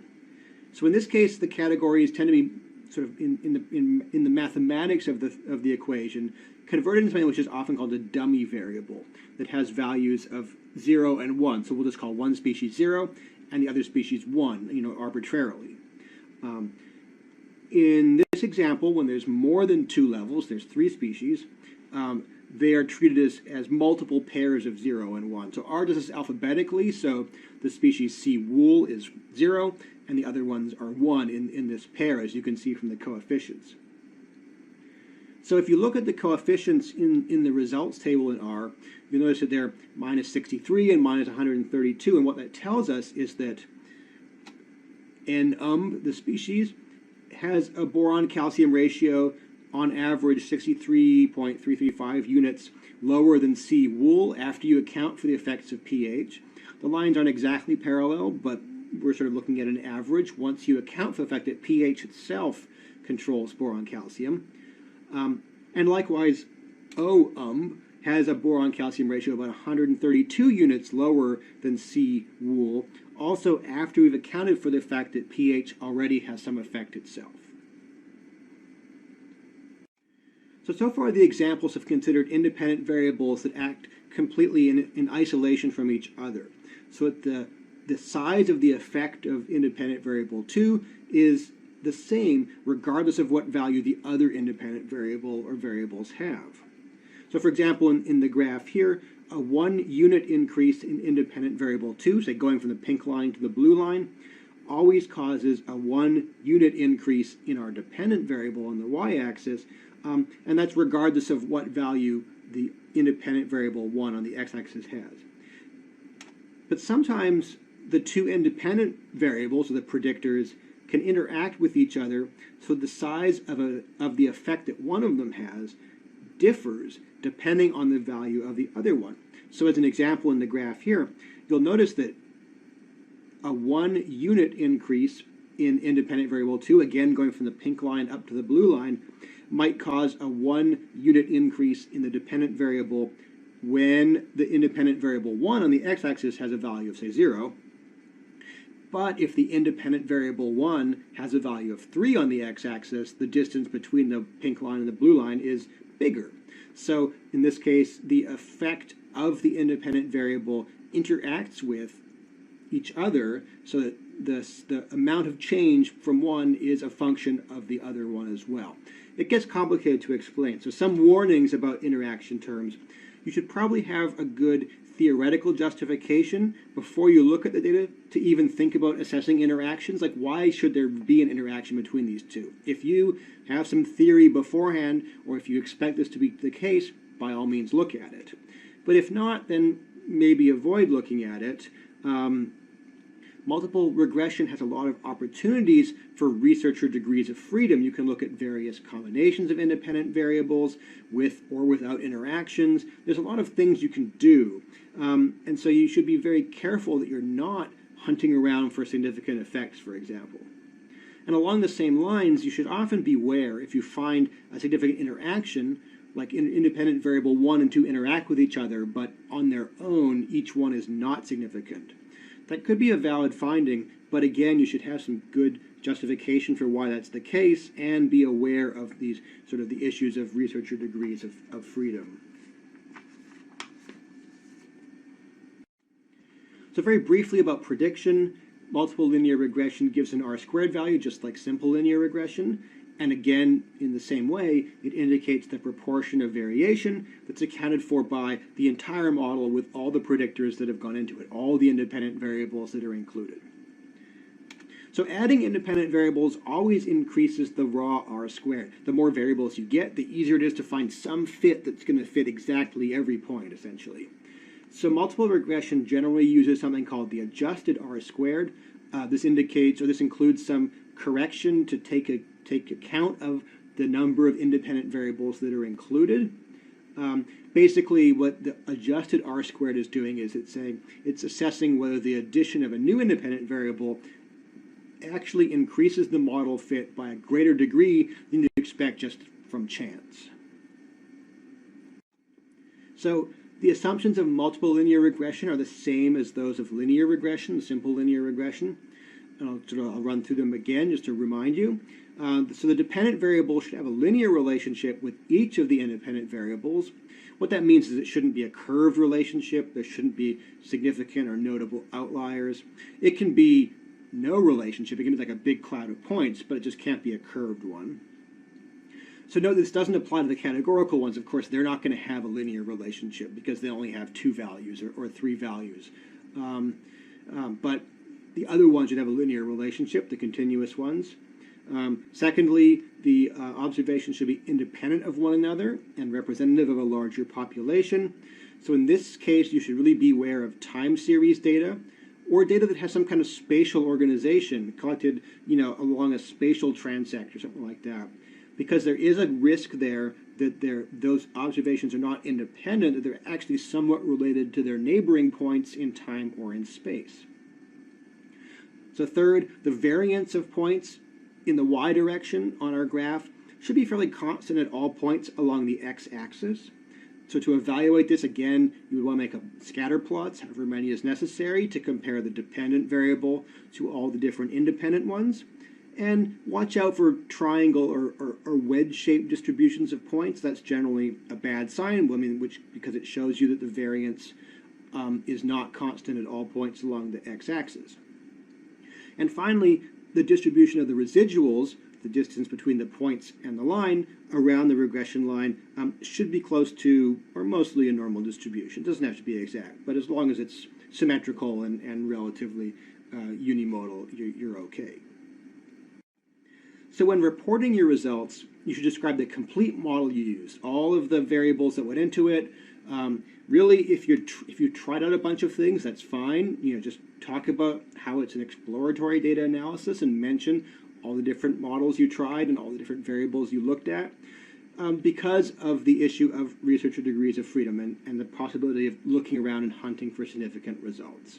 So in this case, the categories tend to be sort of in the mathematics of the equation converted into something which is often called a dummy variable that has values of 0 and 1. So we'll just call one species 0 and the other species 1, arbitrarily. In this example, when there's more than 2 levels, there's 3 species, they are treated as multiple pairs of 0 and 1. So R does this alphabetically, so the species C wool is 0, and the other ones are 1 in this pair, as you can see from the coefficients. So if you look at the coefficients in the results table in R, you'll notice that they're minus 63 and minus 132, and what that tells us is that the species, has a boron-calcium ratio on average 63.335 units lower than C wool after you account for the effects of pH. The lines aren't exactly parallel, but we're sort of looking at an average once you account for the fact that pH itself controls boron-calcium. And likewise, O has a boron-calcium ratio of about 132 units lower than C wool, also after we've accounted for the fact that pH already has some effect itself. So far the examples have considered independent variables that act completely in isolation from each other. So the size of the effect of independent variable 2 is the same regardless of what value the other independent variable or variables have. So for example, in the graph here, a 1 unit increase in independent variable 2, say going from the pink line to the blue line, always causes a 1 unit increase in our dependent variable on the y-axis, and that's regardless of what value the independent variable 1 on the x-axis has. But sometimes the two independent variables, or the predictors, can interact with each other, so the size of the effect that one of them has differs depending on the value of the other one. So as an example in the graph here, you'll notice that a 1 unit increase in independent variable 2, again going from the pink line up to the blue line, might cause a 1 unit increase in the dependent variable when the independent variable 1 on the x-axis has a value of, say, 0. But if the independent variable 1 has a value of 3 on the x-axis, the distance between the pink line and the blue line is bigger. So in this case, the effect of the independent variable interacts with each other so that the amount of change from one is a function of the other one as well. It gets complicated to explain. So some warnings about interaction terms. You should probably have a good theoretical justification before you look at the data to even think about assessing interactions. Like, why should there be an interaction between these two? If you have some theory beforehand, or if you expect this to be the case, by all means look at it. But if not, then maybe avoid looking at it. Multiple regression has a lot of opportunities for researcher degrees of freedom. You can look at various combinations of independent variables with or without interactions. There's a lot of things you can do. And so you should be very careful that you're not hunting around for significant effects, for example. And along the same lines, you should often beware if you find a significant interaction, like independent variable 1 and 2 interact with each other, but on their own, each one is not significant. That could be a valid finding, but again, you should have some good justification for why that's the case and be aware of these sort of the issues of researcher degrees of freedom. So very briefly about prediction, multiple linear regression gives an R-squared value, just like simple linear regression. And again, in the same way, it indicates the proportion of variation that's accounted for by the entire model with all the predictors that have gone into it, all the independent variables that are included. So adding independent variables always increases the raw R-squared. The more variables you get, the easier it is to find some fit that's going to fit exactly every point, essentially. So multiple regression generally uses something called the adjusted R-squared. This includes some correction to take account of the number of independent variables that are included. Basically, what the adjusted R-squared is doing is it's assessing whether the addition of a new independent variable actually increases the model fit by a greater degree than you'd expect just from chance. So the assumptions of multiple linear regression are the same as those of linear regression, simple linear regression. And I'll run through them again just to remind you. So the dependent variable should have a linear relationship with each of the independent variables. What that means is it shouldn't be a curved relationship. There shouldn't be significant or notable outliers. It can be no relationship. It can be like a big cloud of points, but it just can't be a curved one. So note this doesn't apply to the categorical ones. Of course, they're not going to have a linear relationship because they only have 2 values or 3 values. But the other ones should have a linear relationship, the continuous ones. Secondly, the observations should be independent of one another and representative of a larger population. So in this case, you should really beware of time series data or data that has some kind of spatial organization collected, along a spatial transect or something like that. Because there is a risk there that those observations are not independent, that they're actually somewhat related to their neighboring points in time or in space. So third, the variance of points in the y direction on our graph should be fairly constant at all points along the x-axis. So to evaluate this, again, you would want to make scatter plots, however many is necessary, to compare the dependent variable to all the different independent ones. And watch out for triangle or wedge-shaped distributions of points. That's generally a bad sign, because it shows you that the variance is not constant at all points along the x-axis. And finally, the distribution of the residuals, the distance between the points and the line around the regression line, should be close to or mostly a normal distribution. It doesn't have to be exact, but as long as it's symmetrical and relatively unimodal, you're okay. So when reporting your results, you should describe the complete model you used, all of the variables that went into it. Really, if you tried out a bunch of things, that's fine. Just talk about how it's an exploratory data analysis and mention all the different models you tried and all the different variables you looked at, because of the issue of researcher degrees of freedom and the possibility of looking around and hunting for significant results.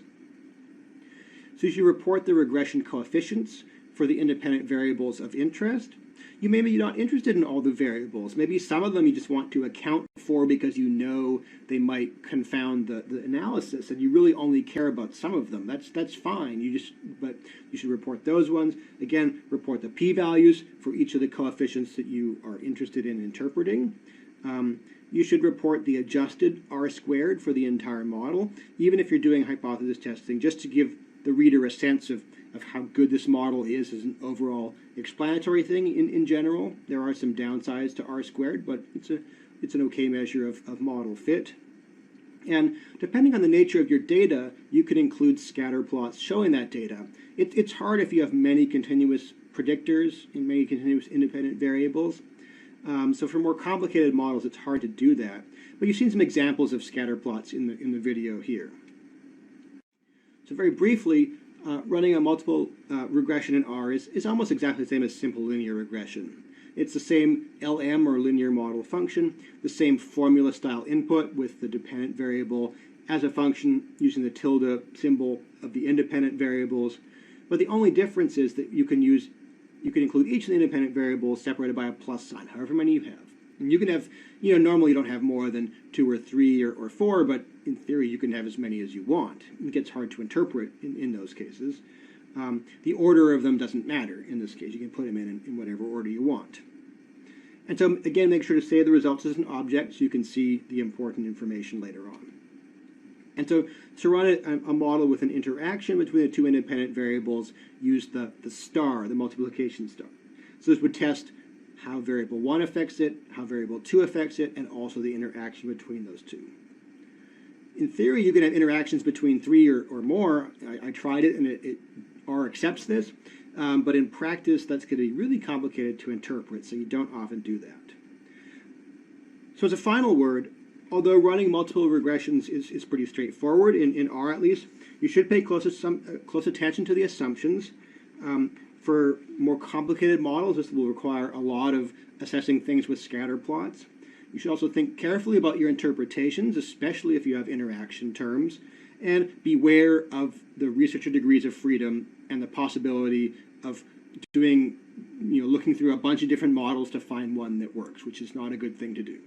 So you should report the regression coefficients for the independent variables of interest. You may be not interested in all the variables. Maybe some of them you just want to account for because they might confound the analysis, and you really only care about some of them. That's fine. But you should report those ones. Again, report the p-values for each of the coefficients that you are interested in interpreting. You should report the adjusted R-squared for the entire model, even if you're doing hypothesis testing, just to give the reader a sense of how good this model is as an overall explanatory thing in general. There are some downsides to R-squared, but it's an okay measure of model fit. And depending on the nature of your data, you can include scatter plots showing that data. It's hard if you have many continuous predictors and many continuous independent variables. So for more complicated models, it's hard to do that. But you've seen some examples of scatter plots in the video here. So very briefly, running a multiple regression in R is almost exactly the same as simple linear regression. It's the same LM or linear model function, the same formula style input with the dependent variable as a function using the tilde symbol of the independent variables. But the only difference is that you can use you can include each of the independent variables separated by a plus sign, however many you have. And you can have, normally you don't have more than 2 or 3 or 4, but in theory you can have as many as you want. It gets hard to interpret in those cases. The order of them doesn't matter in this case. You can put them in whatever order you want. And so, again, make sure to save the results as an object so you can see the important information later on. And so to run a model with an interaction between the two independent variables, use the star, the multiplication star. So this would test how variable 1 affects it, how variable 2 affects it, and also the interaction between those two. In theory, you can have interactions between 3 or more. I tried it, and R accepts this. But in practice, that's going to be really complicated to interpret, so you don't often do that. So as a final word, although running multiple regressions is pretty straightforward, in R at least, you should pay close attention to the assumptions. For more complicated models, this will require a lot of assessing things with scatter plots. You should also think carefully about your interpretations, especially if you have interaction terms, and beware of the researcher degrees of freedom and the possibility of doing, looking through a bunch of different models to find one that works, which is not a good thing to do.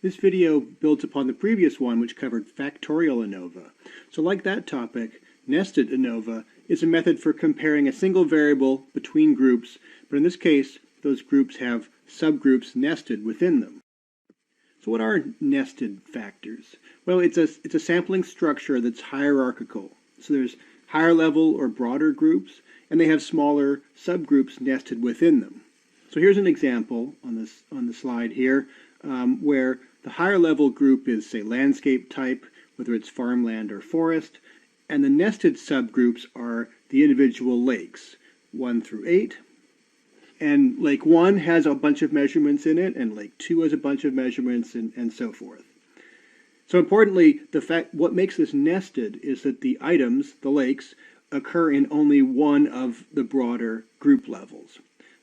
This video builds upon the previous one, which covered factorial ANOVA. So like that topic, nested ANOVA is a method for comparing a single variable between groups, but in this case, those groups have subgroups nested within them. So what are nested factors? Well, it's a sampling structure that's hierarchical. So there's higher level or broader groups, and they have smaller subgroups nested within them. So here's an example on the slide here, where the higher level group is, say, landscape type, whether it's farmland or forest, and the nested subgroups are the individual lakes, 1 through 8. And Lake 1 has a bunch of measurements in it, and Lake 2 has a bunch of measurements, and so forth. So importantly, what makes this nested is that the items, the lakes, occur in only one of the broader group levels.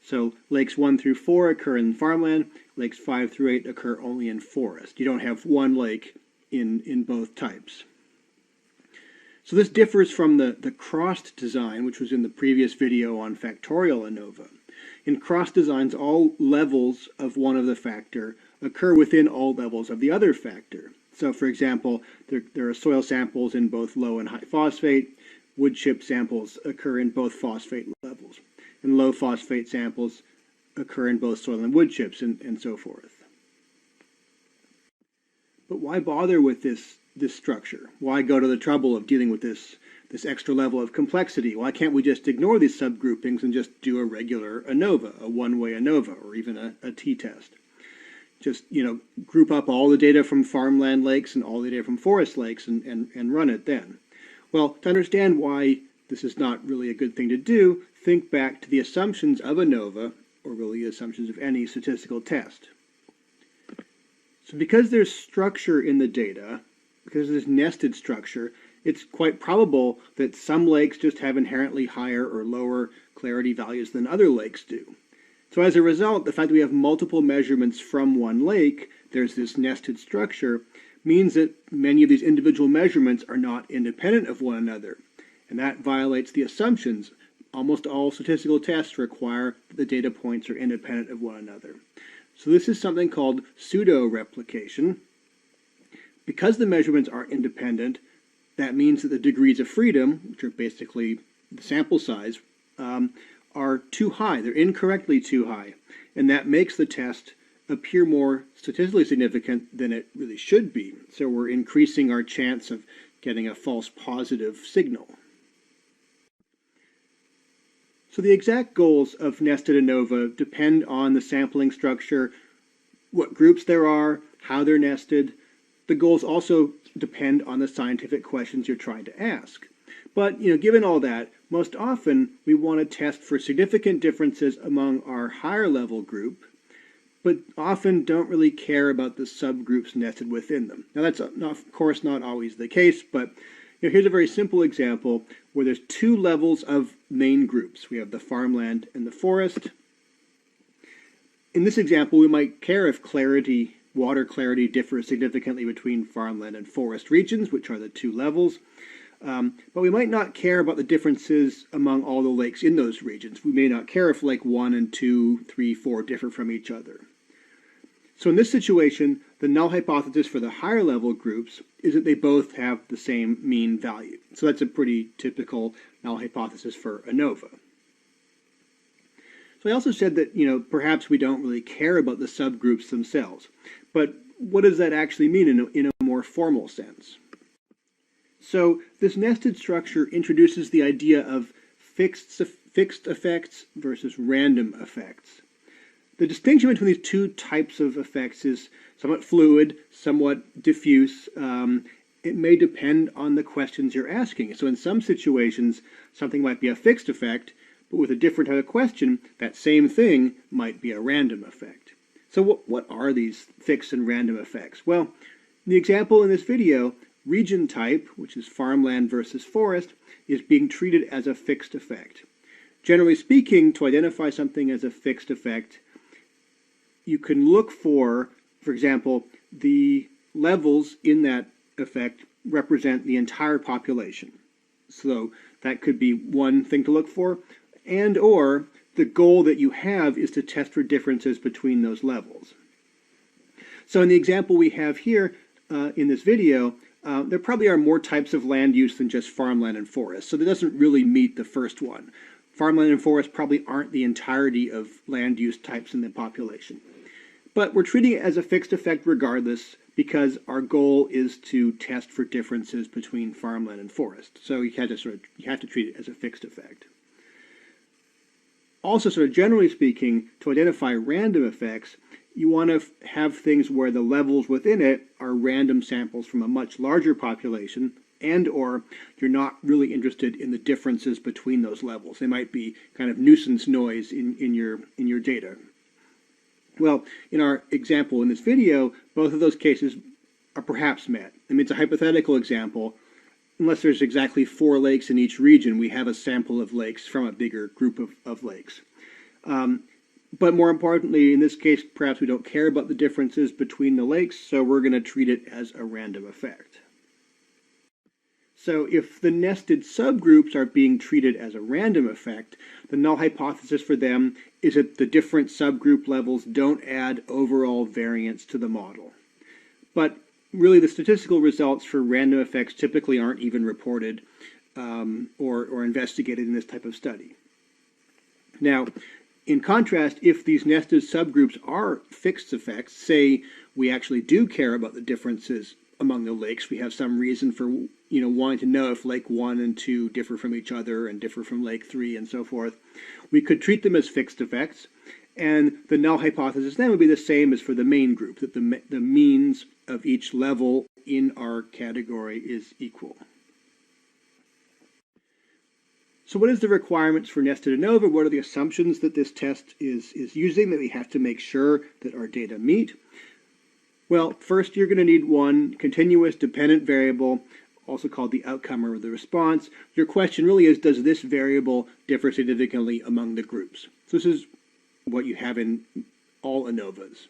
So lakes 1 through 4 occur in farmland, lakes 5 through 8 occur only in forest. You don't have one lake in both types. So this differs from the crossed design, which was in the previous video on factorial ANOVA. In cross designs, all levels of one of the factor occur within all levels of the other factor. So for example, there are soil samples in both low and high phosphate. Wood chip samples occur in both phosphate levels. And low phosphate samples occur in both soil and wood chips, and so forth. But why bother with this structure? Why go to the trouble of dealing with this extra level of complexity? Why can't we just ignore these subgroupings and just do a regular ANOVA, a one-way ANOVA, or even a t-test? Just, group up all the data from farmland lakes and all the data from forest lakes and run it then. Well, to understand why this is not really a good thing to do, think back to the assumptions of ANOVA, or really the assumptions of any statistical test. So because there's structure in the data, because of this nested structure, it's quite probable that some lakes just have inherently higher or lower clarity values than other lakes do. So as a result, the fact that we have multiple measurements from one lake, there's this nested structure, means that many of these individual measurements are not independent of one another. And that violates the assumptions. Almost all statistical tests require that the data points are independent of one another. So this is something called pseudo-replication. Because the measurements are independent, that means that the degrees of freedom, which are basically the sample size, are too high. They're incorrectly too high. And that makes the test appear more statistically significant than it really should be. So we're increasing our chance of getting a false positive signal. So the exact goals of nested ANOVA depend on the sampling structure, what groups there are, how they're nested. The goals also depend on the scientific questions you're trying to ask. But, given all that, most often we want to test for significant differences among our higher level group, but often don't really care about the subgroups nested within them. Now that's, of course, not always the case, but here's a very simple example where there's two levels of main groups. We have the farmland and the forest. In this example, we might care if water clarity differs significantly between farmland and forest regions, which are the two levels. But we might not care about the differences among all the lakes in those regions. We may not care if Lake 1 and 2, 3, 4 differ from each other. So in this situation, the null hypothesis for the higher level groups is that they both have the same mean value. So that's a pretty typical null hypothesis for ANOVA. So I also said that, perhaps we don't really care about the subgroups themselves. But what does that actually mean in a more formal sense? So this nested structure introduces the idea of fixed effects versus random effects. The distinction between these two types of effects is somewhat fluid, somewhat diffuse. It may depend on the questions you're asking. So in some situations, something might be a fixed effect, but with a different type of question, that same thing might be a random effect. So what are these fixed and random effects? Well, in the example in this video, region type, which is farmland versus forest, is being treated as a fixed effect. Generally speaking, to identify something as a fixed effect, you can look for example, the levels in that effect represent the entire population. So that could be one thing to look for, and or the goal that you have is to test for differences between those levels. So in the example we have here in this video, there probably are more types of land use than just farmland and forest, so that doesn't really meet the first one. Farmland and forest probably aren't the entirety of land use types in the population. But we're treating it as a fixed effect regardless, because our goal is to test for differences between farmland and forest. So you have to treat it as a fixed effect. Also, sort of generally speaking, to identify random effects, you want to have things where the levels within it are random samples from a much larger population, and or you're not really interested in the differences between those levels. They might be kind of nuisance noise in your data. Well, in our example in this video, both of those cases are perhaps met. I mean, it's a hypothetical example. Unless there's exactly 4 lakes in each region, we have a sample of lakes from a bigger group of lakes. But more importantly, in this case, perhaps we don't care about the differences between the lakes, so we're going to treat it as a random effect. So if the nested subgroups are being treated as a random effect, the null hypothesis for them is that the different subgroup levels don't add overall variance to the model. But really, the statistical results for random effects typically aren't even reported or investigated in this type of study. Now, in contrast, if these nested subgroups are fixed effects, say we actually do care about the differences among the lakes, we have some reason for wanting to know if Lake 1 and 2 differ from each other and differ from Lake 3 and so forth, we could treat them as fixed effects, and the null hypothesis then would be the same as for the main group, that the means of each level in our category is equal. So what is the requirements for nested ANOVA? What are the assumptions that this test is using that we have to make sure that our data meet? Well, first you're going to need one continuous dependent variable, also called the outcome or the response. Your question really is, does this variable differ significantly among the groups? So this is what you have in all ANOVAs.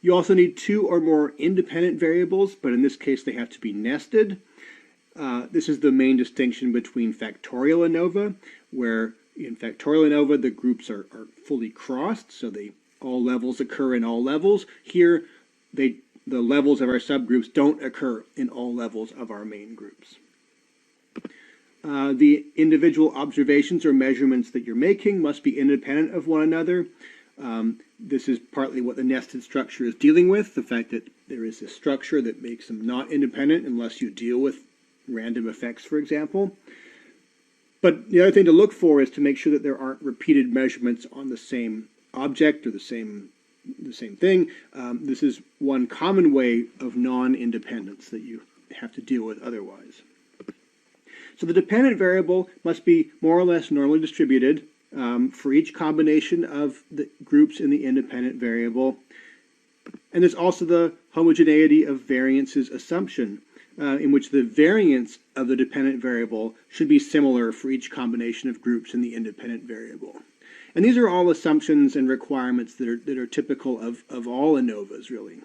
You also need 2 or more independent variables, but in this case they have to be nested. This is the main distinction between Factorial Anova, where in Factorial Anova the groups are fully crossed, so all levels occur in all levels. Here, the levels of our subgroups don't occur in all levels of our main groups. The individual observations or measurements that you're making must be independent of one another. This is partly what the nested structure is dealing with, the fact that there is this structure that makes them not independent unless you deal with random effects, for example. But the other thing to look for is to make sure that there aren't repeated measurements on the same object or the same thing. This is one common way of non-independence that you have to deal with otherwise. So the dependent variable must be more or less normally distributed for each combination of the groups in the independent variable. And there's also the homogeneity of variances assumption, in which the variance of the dependent variable should be similar for each combination of groups in the independent variable. And these are all assumptions and requirements that are typical of all ANOVAs, really.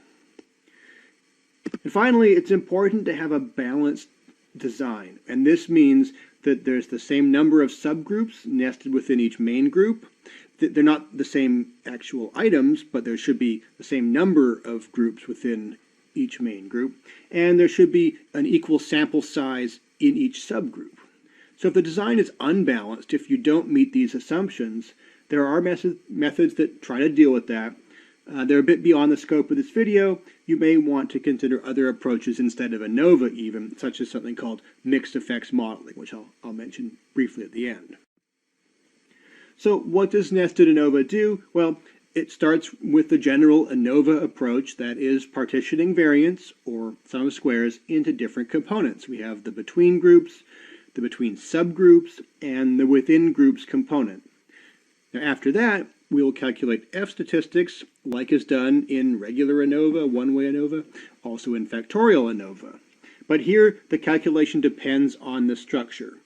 And finally, it's important to have a balanced design. And this means that there's the same number of subgroups nested within each main group. They're not the same actual items, but there should be the same number of groups within each main group. And there should be an equal sample size in each subgroup. So if the design is unbalanced, if you don't meet these assumptions, there are methods that try to deal with that. They're a bit beyond the scope of this video. You may want to consider other approaches instead of ANOVA even, such as something called mixed effects modeling, which I'll mention briefly at the end. So what does nested ANOVA do? Well, it starts with the general ANOVA approach, that is partitioning variance, or sum of squares, into different components. We have the between groups, the between subgroups, and the within groups component. Now after that, we will calculate F statistics, like is done in regular ANOVA, one-way ANOVA, also in Factorial Anova. But here, the calculation depends on the structure,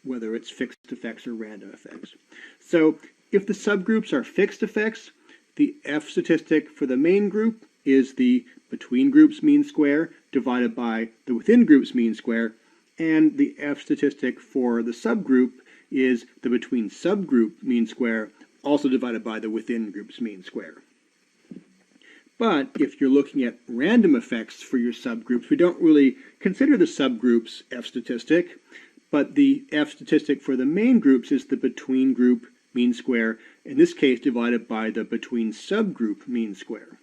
whether it's fixed effects or random effects. So if the subgroups are fixed effects, the F statistic for the main group is the between groups mean square divided by the within groups mean square, and the F statistic for the subgroup is the between subgroup mean square, also divided by the within groups mean square. But if you're looking at random effects for your subgroups, we don't really consider the subgroups F statistic, but the F statistic for the main groups is the between group mean square, in this case divided by the between subgroup mean square.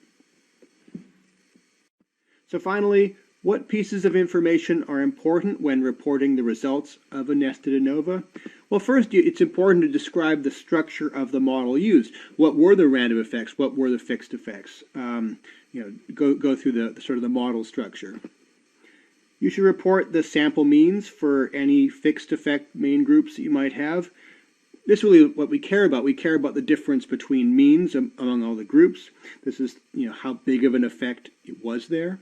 So finally, what pieces of information are important when reporting the results of a nested ANOVA? Well, first, it's important to describe the structure of the model used. What were the random effects? What were the fixed effects? Go through the sort of the model structure. You should report the sample means for any fixed effect main groups that you might have. This is really what we care about. We care about the difference between means among all the groups. This is, how big of an effect it was there.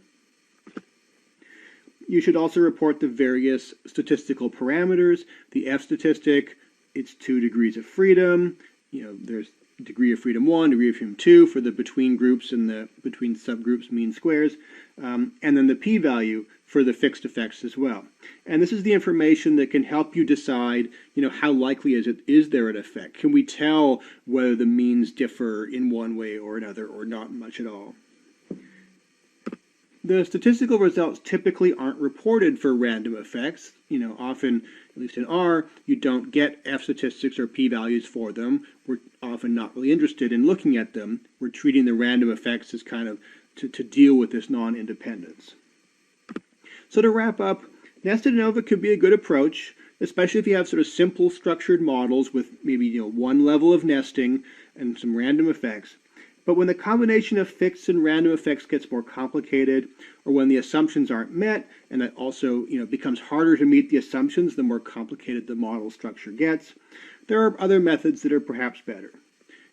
You should also report the various statistical parameters. The F statistic, it's 2 degrees of freedom. There's degree of freedom 1, degree of freedom 2 for the between groups and the between subgroups mean squares. And then the p-value for the fixed effects as well. And this is the information that can help you decide, how likely is there an effect? Can we tell whether the means differ in one way or another or not much at all? The statistical results typically aren't reported for random effects. Often, at least in R, you don't get F statistics or p-values for them. We're often not really interested in looking at them. We're treating the random effects as kind of to deal with this non-independence. So to wrap up, nested ANOVA could be a good approach, especially if you have sort of simple structured models with maybe one level of nesting and some random effects. But when the combination of fixed and random effects gets more complicated, or when the assumptions aren't met, and it also becomes harder to meet the assumptions the more complicated the model structure gets, there are other methods that are perhaps better.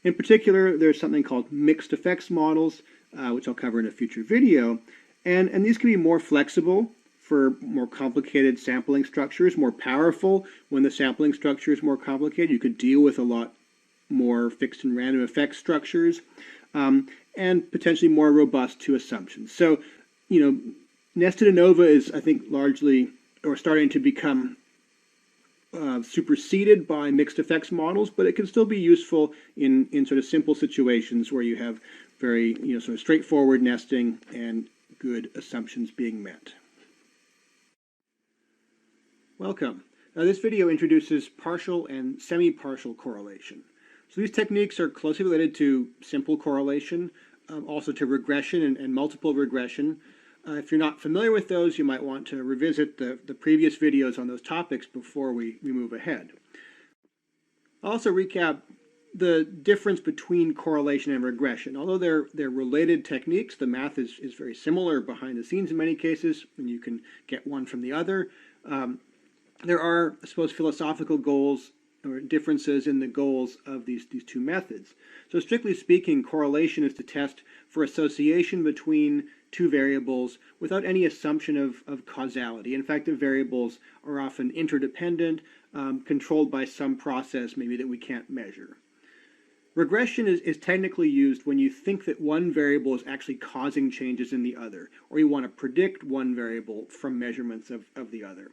In particular, there's something called mixed effects models, which I'll cover in a future video, and these can be more flexible for more complicated sampling structures, more powerful when the sampling structure is more complicated. You could deal with a lot more fixed and random effects structures, and potentially more robust to assumptions. So, nested ANOVA is, I think, largely or starting to become superseded by mixed effects models, but it can still be useful in sort of simple situations where you have very, sort of straightforward nesting and good assumptions being met. Welcome. Now, this video introduces partial and semi-partial correlation. So these techniques are closely related to simple correlation, also to regression and multiple regression. If you're not familiar with those, you might want to revisit the previous videos on those topics before we move ahead. I'll also recap the difference between correlation and regression. Although they're related techniques, the math is very similar behind the scenes in many cases, and you can get one from the other. There are, I suppose, philosophical goals or differences in the goals of these two methods. So strictly speaking, correlation is to test for association between two variables without any assumption of causality. In fact, the variables are often interdependent, controlled by some process maybe that we can't measure. Regression is technically used when you think that one variable is actually causing changes in the other, or you want to predict one variable from measurements of the other.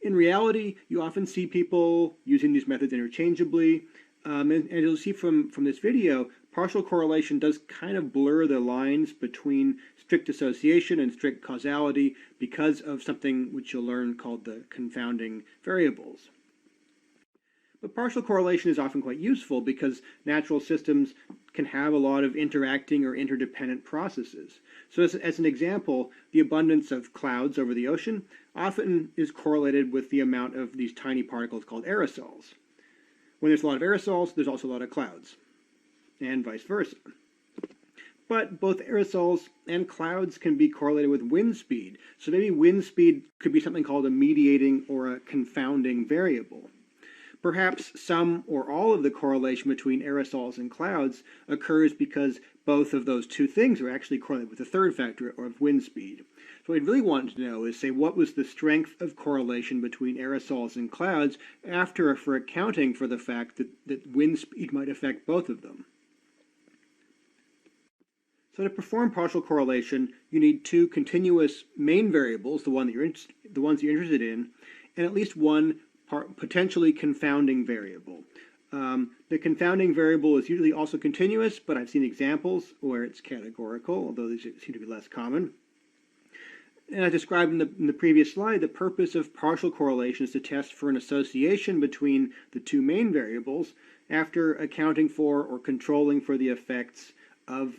In reality, you often see people using these methods interchangeably, and you'll see from this video, partial correlation does kind of blur the lines between strict association and strict causality because of something which you'll learn called the confounding variables. But partial correlation is often quite useful because natural systems can have a lot of interacting or interdependent processes. So as an example, the abundance of clouds over the ocean often is correlated with the amount of these tiny particles called aerosols. When there's a lot of aerosols, there's also a lot of clouds, and vice versa. But both aerosols and clouds can be correlated with wind speed. So maybe wind speed could be something called a mediating or a confounding variable. Perhaps some or all of the correlation between aerosols and clouds occurs because both of those two things are actually correlated with the third factor of wind speed. So what I'd really want to know is, say, what was the strength of correlation between aerosols and clouds for accounting for the fact that wind speed might affect both of them. So to perform partial correlation, you need two continuous main variables, the ones that you're interested in, and at least one potentially confounding variable. The confounding variable is usually also continuous, but I've seen examples where it's categorical, although these seem to be less common. And as described in the previous slide, the purpose of partial correlation is to test for an association between the two main variables after accounting for or controlling for the effects of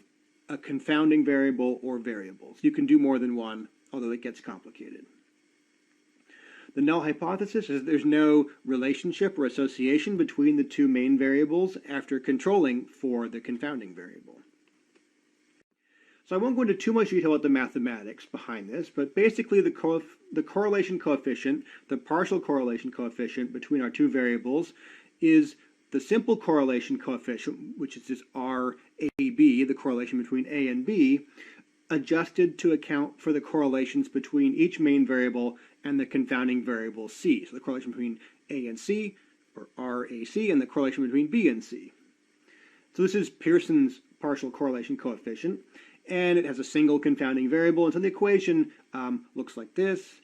a confounding variable or variables. You can do more than one, although it gets complicated. The null hypothesis is that there's no relationship or association between the two main variables after controlling for the confounding variable. So I won't go into too much detail about the mathematics behind this, but basically the correlation coefficient, the partial correlation coefficient between our two variables is the simple correlation coefficient, which is this RAB, the correlation between A and B, adjusted to account for the correlations between each main variable and the confounding variable C. So the correlation between A and C, or RAC, and the correlation between B and C. So this is Pearson's partial correlation coefficient, and it has a single confounding variable. And so the equation looks like this.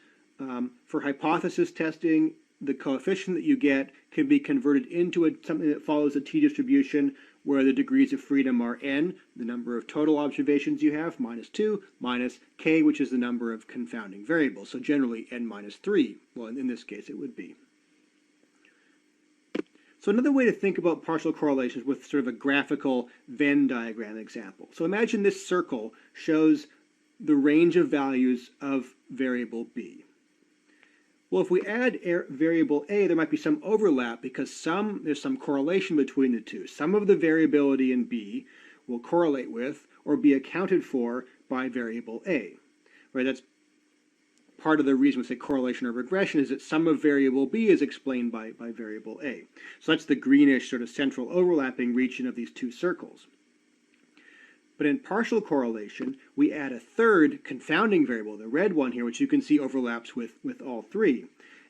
For hypothesis testing, the coefficient that you get can be converted into something that follows a t-distribution where the degrees of freedom are n, the number of total observations you have, minus 2, minus k, which is the number of confounding variables. So generally n minus 3. Well, in this case, it would be. So another way to think about partial correlations with sort of a graphical Venn diagram example. So imagine this circle shows the range of values of variable b. Well, if we add variable a, there might be some overlap because there's some correlation between the two. Some of the variability in b will correlate with or be accounted for by variable a. Right? That's part of the reason we say correlation or regression is that some of variable b is explained by variable a. So that's the greenish sort of central overlapping region of these two circles. But in partial correlation, we add a third confounding variable, the red one here, which you can see overlaps with all three.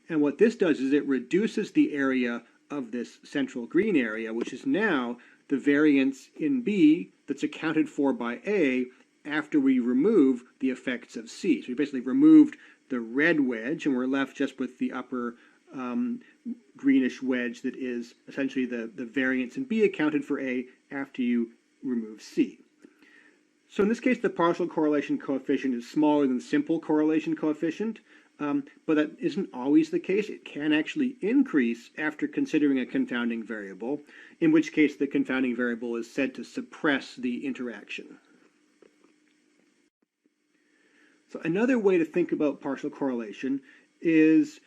And what this does is it reduces the area of this central green area, which is now the variance in B that's accounted for by A after we remove the effects of C. So we basically removed the red wedge, and we're left just with the upper greenish wedge that is essentially the variance in B accounted for A after you remove C. So in this case, the partial correlation coefficient is smaller than the simple correlation coefficient, but that isn't always the case. It can actually increase after considering a confounding variable, in which case the confounding variable is said to suppress the interaction. So another way to think about partial correlation is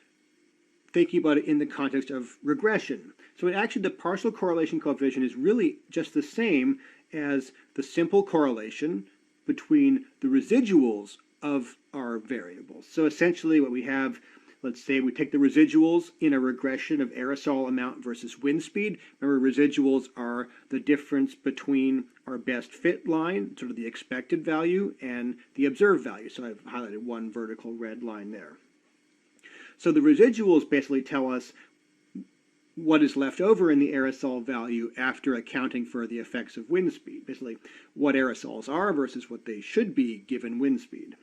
thinking about it in the context of regression. So actually the partial correlation coefficient is really just the same as the simple correlation between the residuals of our variables. So essentially what we have, let's say we take the residuals in a regression of aerosol amount versus wind speed. Remember, residuals are the difference between our best fit line, sort of the expected value, and the observed value. So I've highlighted one vertical red line there. So the residuals basically tell us what is left over in the aerosol value after accounting for the effects of wind speed. Basically, what aerosols are versus what they should be given wind speed.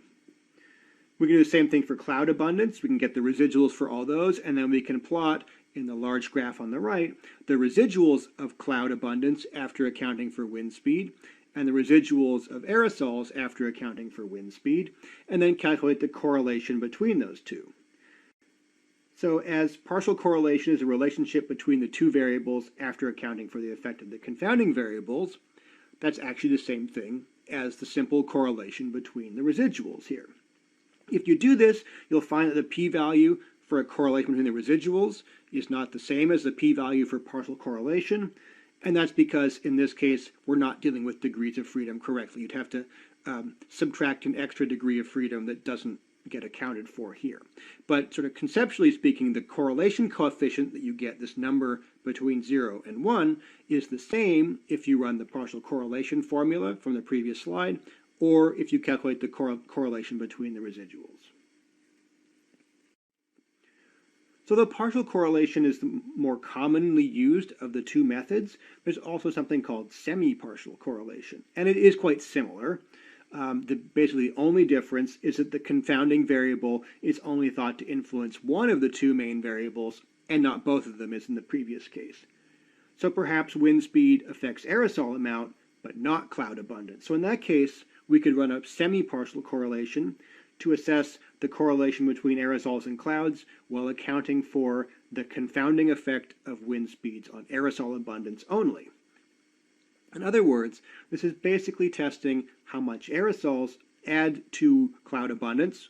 We can do the same thing for cloud abundance. We can get the residuals for all those, and then we can plot in the large graph on the right the residuals of cloud abundance after accounting for wind speed, and the residuals of aerosols after accounting for wind speed, and then calculate the correlation between those two. So as partial correlation is a relationship between the two variables after accounting for the effect of the confounding variables, that's actually the same thing as the simple correlation between the residuals here. If you do this, you'll find that the p-value for a correlation between the residuals is not the same as the p-value for partial correlation, and that's because in this case we're not dealing with degrees of freedom correctly. You'd have to subtract an extra degree of freedom that doesn't get accounted for here. But sort of conceptually speaking, the correlation coefficient that you get, this number between 0 and 1, is the same if you run the partial correlation formula from the previous slide, or if you calculate the correlation between the residuals. So though partial correlation is the more commonly used of the two methods, there's also something called semi-partial correlation, and it is quite similar. Basically, the only difference is that the confounding variable is only thought to influence one of the two main variables and not both of them as in the previous case. So perhaps wind speed affects aerosol amount, but not cloud abundance. So in that case, we could run a semi-partial correlation to assess the correlation between aerosols and clouds while accounting for the confounding effect of wind speeds on aerosol abundance only. In other words, this is basically testing how much aerosols add to cloud abundance,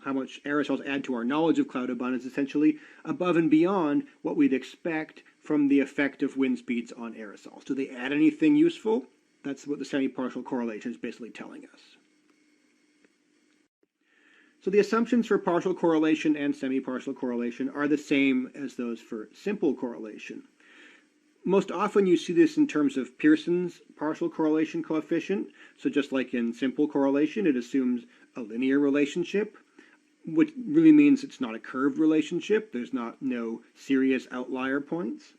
how much aerosols add to our knowledge of cloud abundance, essentially, above and beyond what we'd expect from the effect of wind speeds on aerosols. Do they add anything useful? That's what the semi-partial correlation is basically telling us. So the assumptions for partial correlation and semi-partial correlation are the same as those for simple correlation. Most often you see this in terms of Pearson's partial correlation coefficient. So just like in simple correlation, it assumes a linear relationship, which really means it's not a curved relationship. There's no serious outlier points.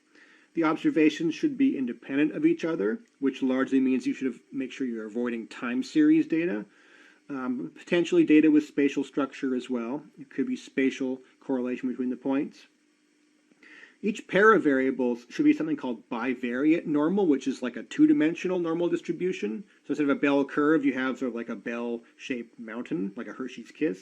The observations should be independent of each other, which largely means you should make sure you're avoiding time series data. Potentially data with spatial structure as well. It could be spatial correlation between the points. Each pair of variables should be something called bivariate normal, which is like a two-dimensional normal distribution. So instead of a bell curve, you have sort of like a bell-shaped mountain, like a Hershey's Kiss.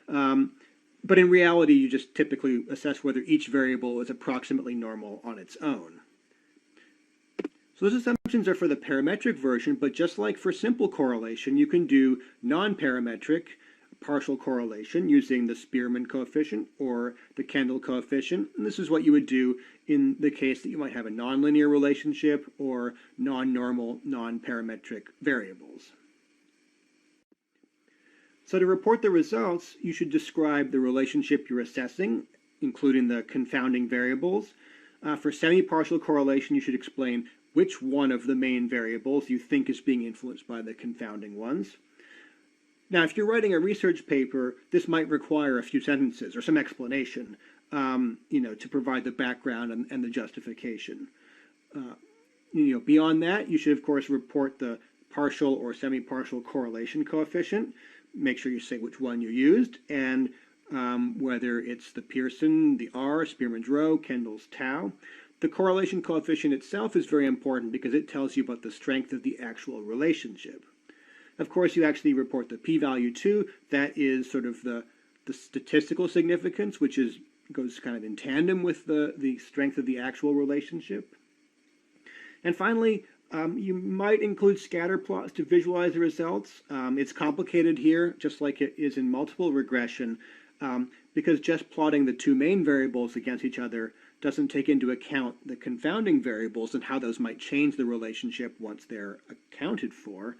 But in reality, you just typically assess whether each variable is approximately normal on its own. So those assumptions are for the parametric version, but just like for simple correlation, you can do non-parametric partial correlation using the Spearman coefficient or the Kendall coefficient. And this is what you would do in the case that you might have a nonlinear relationship or non-normal, non-parametric variables. So to report the results, you should describe the relationship you're assessing, including the confounding variables. For semi-partial correlation, you should explain which one of the main variables you think is being influenced by the confounding ones. Now, if you're writing a research paper, this might require a few sentences or some explanation, to provide the background and the justification. Beyond that, you should, of course, report the partial or semi-partial correlation coefficient. Make sure you say which one you used and whether it's the Pearson, the R, Spearman's rho, Kendall's tau. The correlation coefficient itself is very important because it tells you about the strength of the actual relationship. Of course, you actually report the p-value too. That is sort of the statistical significance, which goes kind of in tandem with the strength of the actual relationship. And finally, you might include scatter plots to visualize the results. It's complicated here, just like it is in multiple regression, because just plotting the two main variables against each other doesn't take into account the confounding variables and how those might change the relationship once they're accounted for.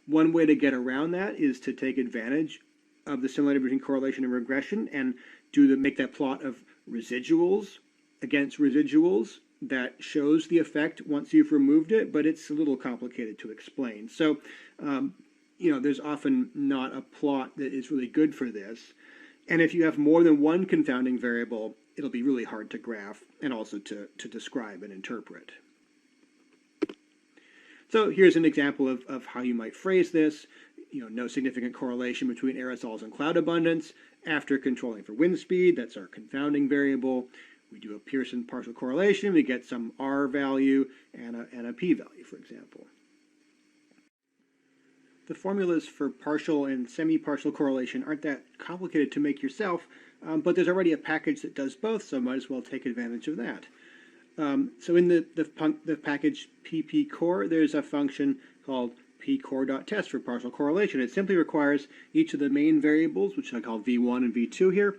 One way to get around that is to take advantage of the similarity between correlation and regression and make that plot of residuals against residuals that shows the effect once you've removed it, but it's a little complicated to explain. So, there's often not a plot that is really good for this. And if you have more than one confounding variable, it'll be really hard to graph and also to describe and interpret. So here's an example of how you might phrase this. No significant correlation between aerosols and cloud abundance. After controlling for wind speed, that's our confounding variable. We do a Pearson partial correlation. We get some R value and a P value, for example. The formulas for partial and semi-partial correlation aren't that complicated to make yourself, but there's already a package that does both, so might as well take advantage of that. So in the package ppcore, there's a function called pcore.test for partial correlation. It simply requires each of the main variables, which I call v1 and v2 here,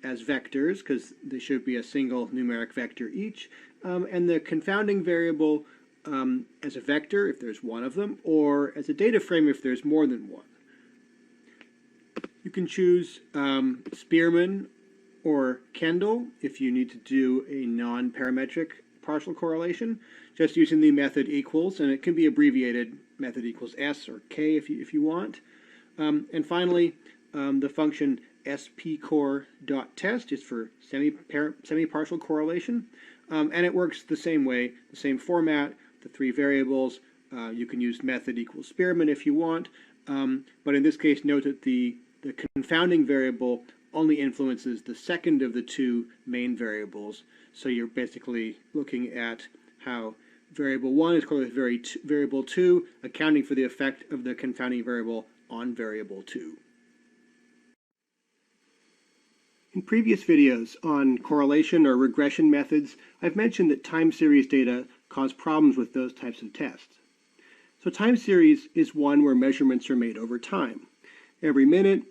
as vectors, because they should be a single numeric vector each, and the confounding variable as a vector if there's one of them, or as a data frame if there's more than one. You can choose Spearman or Kendall if you need to do a non-parametric partial correlation, just using the method equals, and it can be abbreviated method equals S or K if you want. And finally, the function spcore.test is for semi-partial correlation, and it works the same way, the same format, the three variables. You can use method equals Spearman if you want, but in this case, note that the confounding variable only influences the second of the two main variables, so you're basically looking at how variable 1 is correlated with variable 2, accounting for the effect of the confounding variable on variable 2. In previous videos on correlation or regression methods, I've mentioned that time series data cause problems with those types of tests. So time series is one where measurements are made over time. Every minute,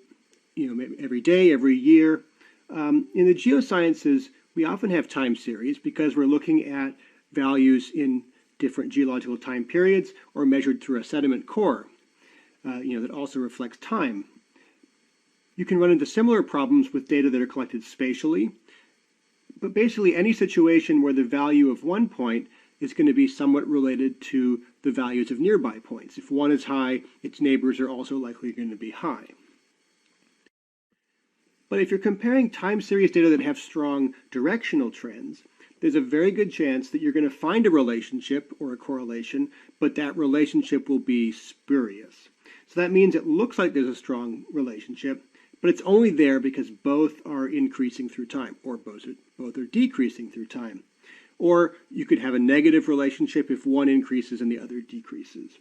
every day, every year. In the geosciences, we often have time series because we're looking at values in different geological time periods or measured through a sediment core, that also reflects time. You can run into similar problems with data that are collected spatially, but basically any situation where the value of one point is going to be somewhat related to the values of nearby points. If one is high, its neighbors are also likely going to be high. But if you're comparing time series data that have strong directional trends, there's a very good chance that you're going to find a relationship or a correlation, but that relationship will be spurious. So that means it looks like there's a strong relationship, but it's only there because both are increasing through time, or both are decreasing through time. Or you could have a negative relationship if one increases and the other decreases.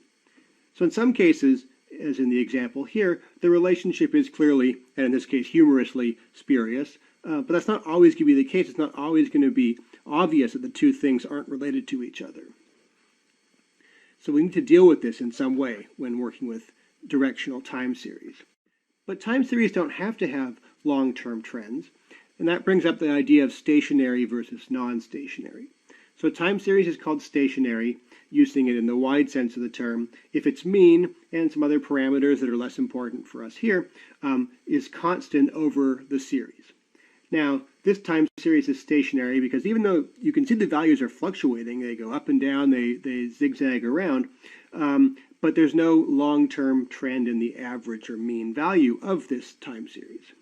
So in some cases, as in the example here, the relationship is clearly, and in this case humorously, spurious, but that's not always going to be the case. It's not always going to be obvious that the two things aren't related to each other. So we need to deal with this in some way when working with directional time series. But time series don't have to have long-term trends, and that brings up the idea of stationary versus non-stationary. So time series is called stationary, using it in the wide sense of the term, if its mean and some other parameters that are less important for us here is constant over the series. Now, this time series is stationary because even though you can see the values are fluctuating, they go up and down, they zigzag around, but there's no long-term trend in the average or mean value of this time series.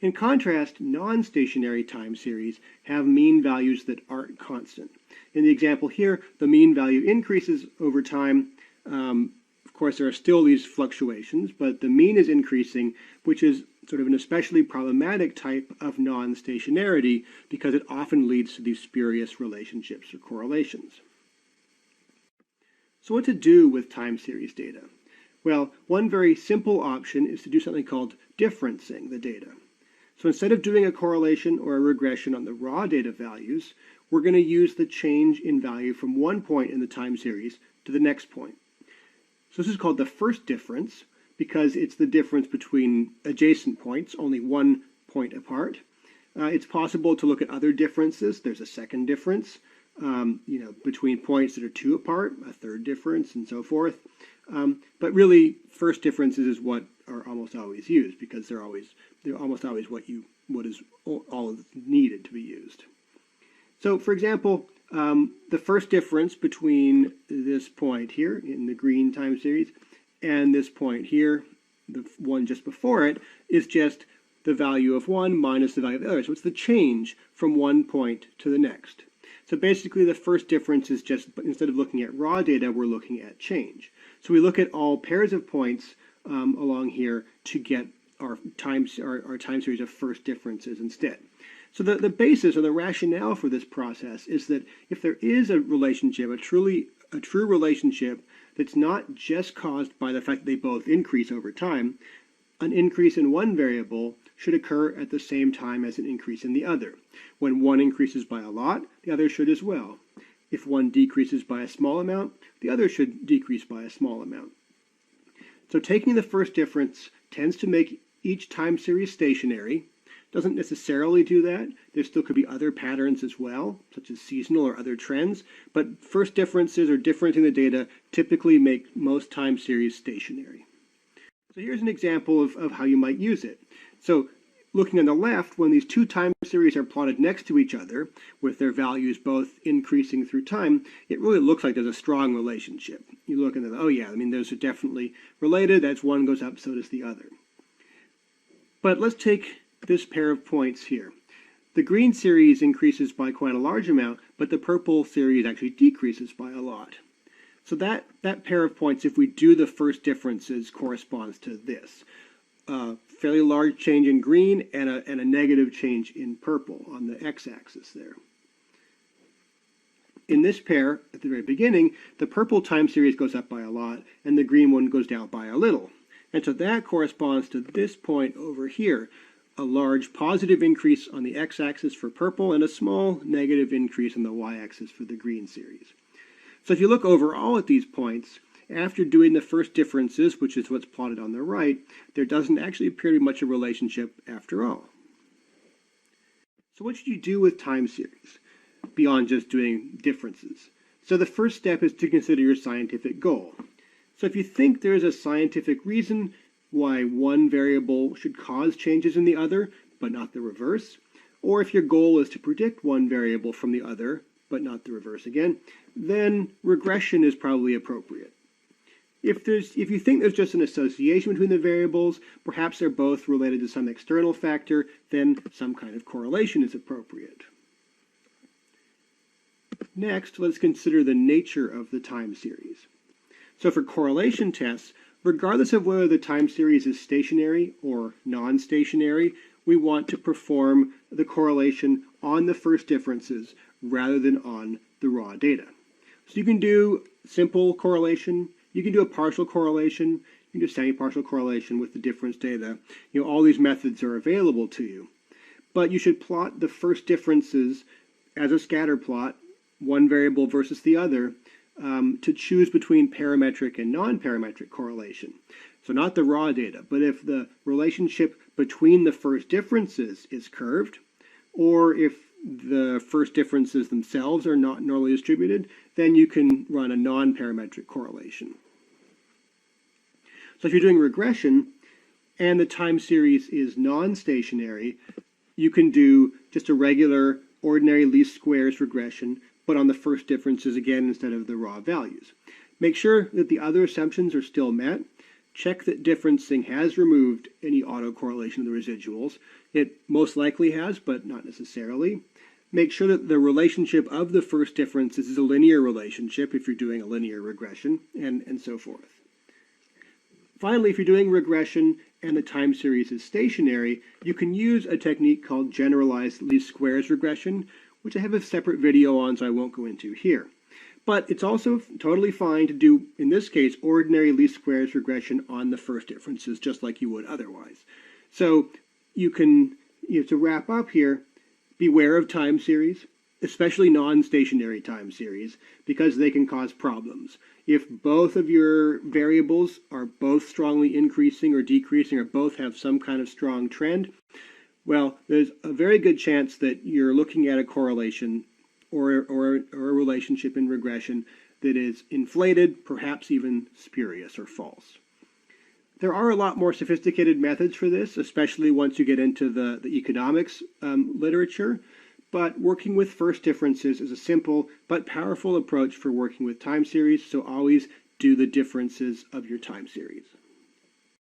In contrast, non-stationary time series have mean values that aren't constant. In the example here, the mean value increases over time. Of course, there are still these fluctuations, but the mean is increasing, which is sort of an especially problematic type of non-stationarity because it often leads to these spurious relationships or correlations. So what to do with time series data? Well, one very simple option is to do something called differencing the data. So instead of doing a correlation or a regression on the raw data values, we're going to use the change in value from one point in the time series to the next point. So this is called the first difference because it's the difference between adjacent points, only one point apart. It's possible to look at other differences. There's a second difference, between points that are two apart, a third difference, and so forth. But really, first differences is what are almost always used because they're almost always what is all needed to be used. So, for example, the first difference between this point here in the green time series and this point here, the one just before it, is just the value of one minus the value of the other. So it's the change from one point to the next. So basically the first difference is just, instead of looking at raw data, we're looking at change. So we look at all pairs of points along here to get our time series of first differences instead. So the basis or the rationale for this process is that if there is a relationship, a true relationship that's not just caused by the fact that they both increase over time, an increase in one variable should occur at the same time as an increase in the other. When one increases by a lot, the other should as well. If one decreases by a small amount, the other should decrease by a small amount. So taking the first difference tends to make each time series stationary. Doesn't necessarily do that. There still could be other patterns as well, such as seasonal or other trends, but first differences or differencing the data typically make most time series stationary. So here's an example of how you might use it. So looking on the left, when these two time series are plotted next to each other, with their values both increasing through time, it really looks like there's a strong relationship. You look and then, oh yeah, I mean, those are definitely related. As one goes up, so does the other. But let's take this pair of points here. The green series increases by quite a large amount, but the purple series actually decreases by a lot. So that pair of points, if we do the first differences, corresponds to this. Fairly large change in green and a negative change in purple on the x-axis there. In this pair, at the very beginning, the purple time series goes up by a lot, and the green one goes down by a little. And so that corresponds to this point over here, a large positive increase on the x-axis for purple and a small negative increase on the y-axis for the green series. So if you look overall at these points, after doing the first differences, which is what's plotted on the right, there doesn't actually appear to be much of a relationship after all. So what should you do with time series beyond just doing differences? So the first step is to consider your scientific goal. So if you think there's a scientific reason why one variable should cause changes in the other, but not the reverse, or if your goal is to predict one variable from the other, but not the reverse again, then regression is probably appropriate. If you think there's just an association between the variables, perhaps they're both related to some external factor, then some kind of correlation is appropriate. Next, let's consider the nature of the time series. So for correlation tests, regardless of whether the time series is stationary or non-stationary, we want to perform the correlation on the first differences rather than on the raw data. So you can do simple correlation, you can do a partial correlation, you can do semi-partial correlation with the difference data. All these methods are available to you. But you should plot the first differences as a scatter plot, one variable versus the other, to choose between parametric and non-parametric correlation. So not the raw data, but if the relationship between the first differences is curved, or if the first differences themselves are not normally distributed, then you can run a non-parametric correlation. So if you're doing regression and the time series is non-stationary, you can do just a regular ordinary least squares regression, but on the first differences again instead of the raw values. Make sure that the other assumptions are still met. Check that differencing has removed any autocorrelation of the residuals. It most likely has, but not necessarily. Make sure that the relationship of the first differences is a linear relationship if you're doing a linear regression, and so forth. Finally, if you're doing regression and the time series is stationary, you can use a technique called generalized least squares regression, which I have a separate video on, so I won't go into here. But it's also totally fine to do, in this case, ordinary least squares regression on the first differences, just like you would otherwise. So you can, to wrap up here, beware of time series, especially non-stationary time series, because they can cause problems. If both of your variables are both strongly increasing or decreasing, or both have some kind of strong trend, well, there's a very good chance that you're looking at a correlation or a relationship in regression that is inflated, perhaps even spurious or false. There are a lot more sophisticated methods for this, especially once you get into the economics literature, but working with first differences is a simple but powerful approach for working with time series, so always do the differences of your time series.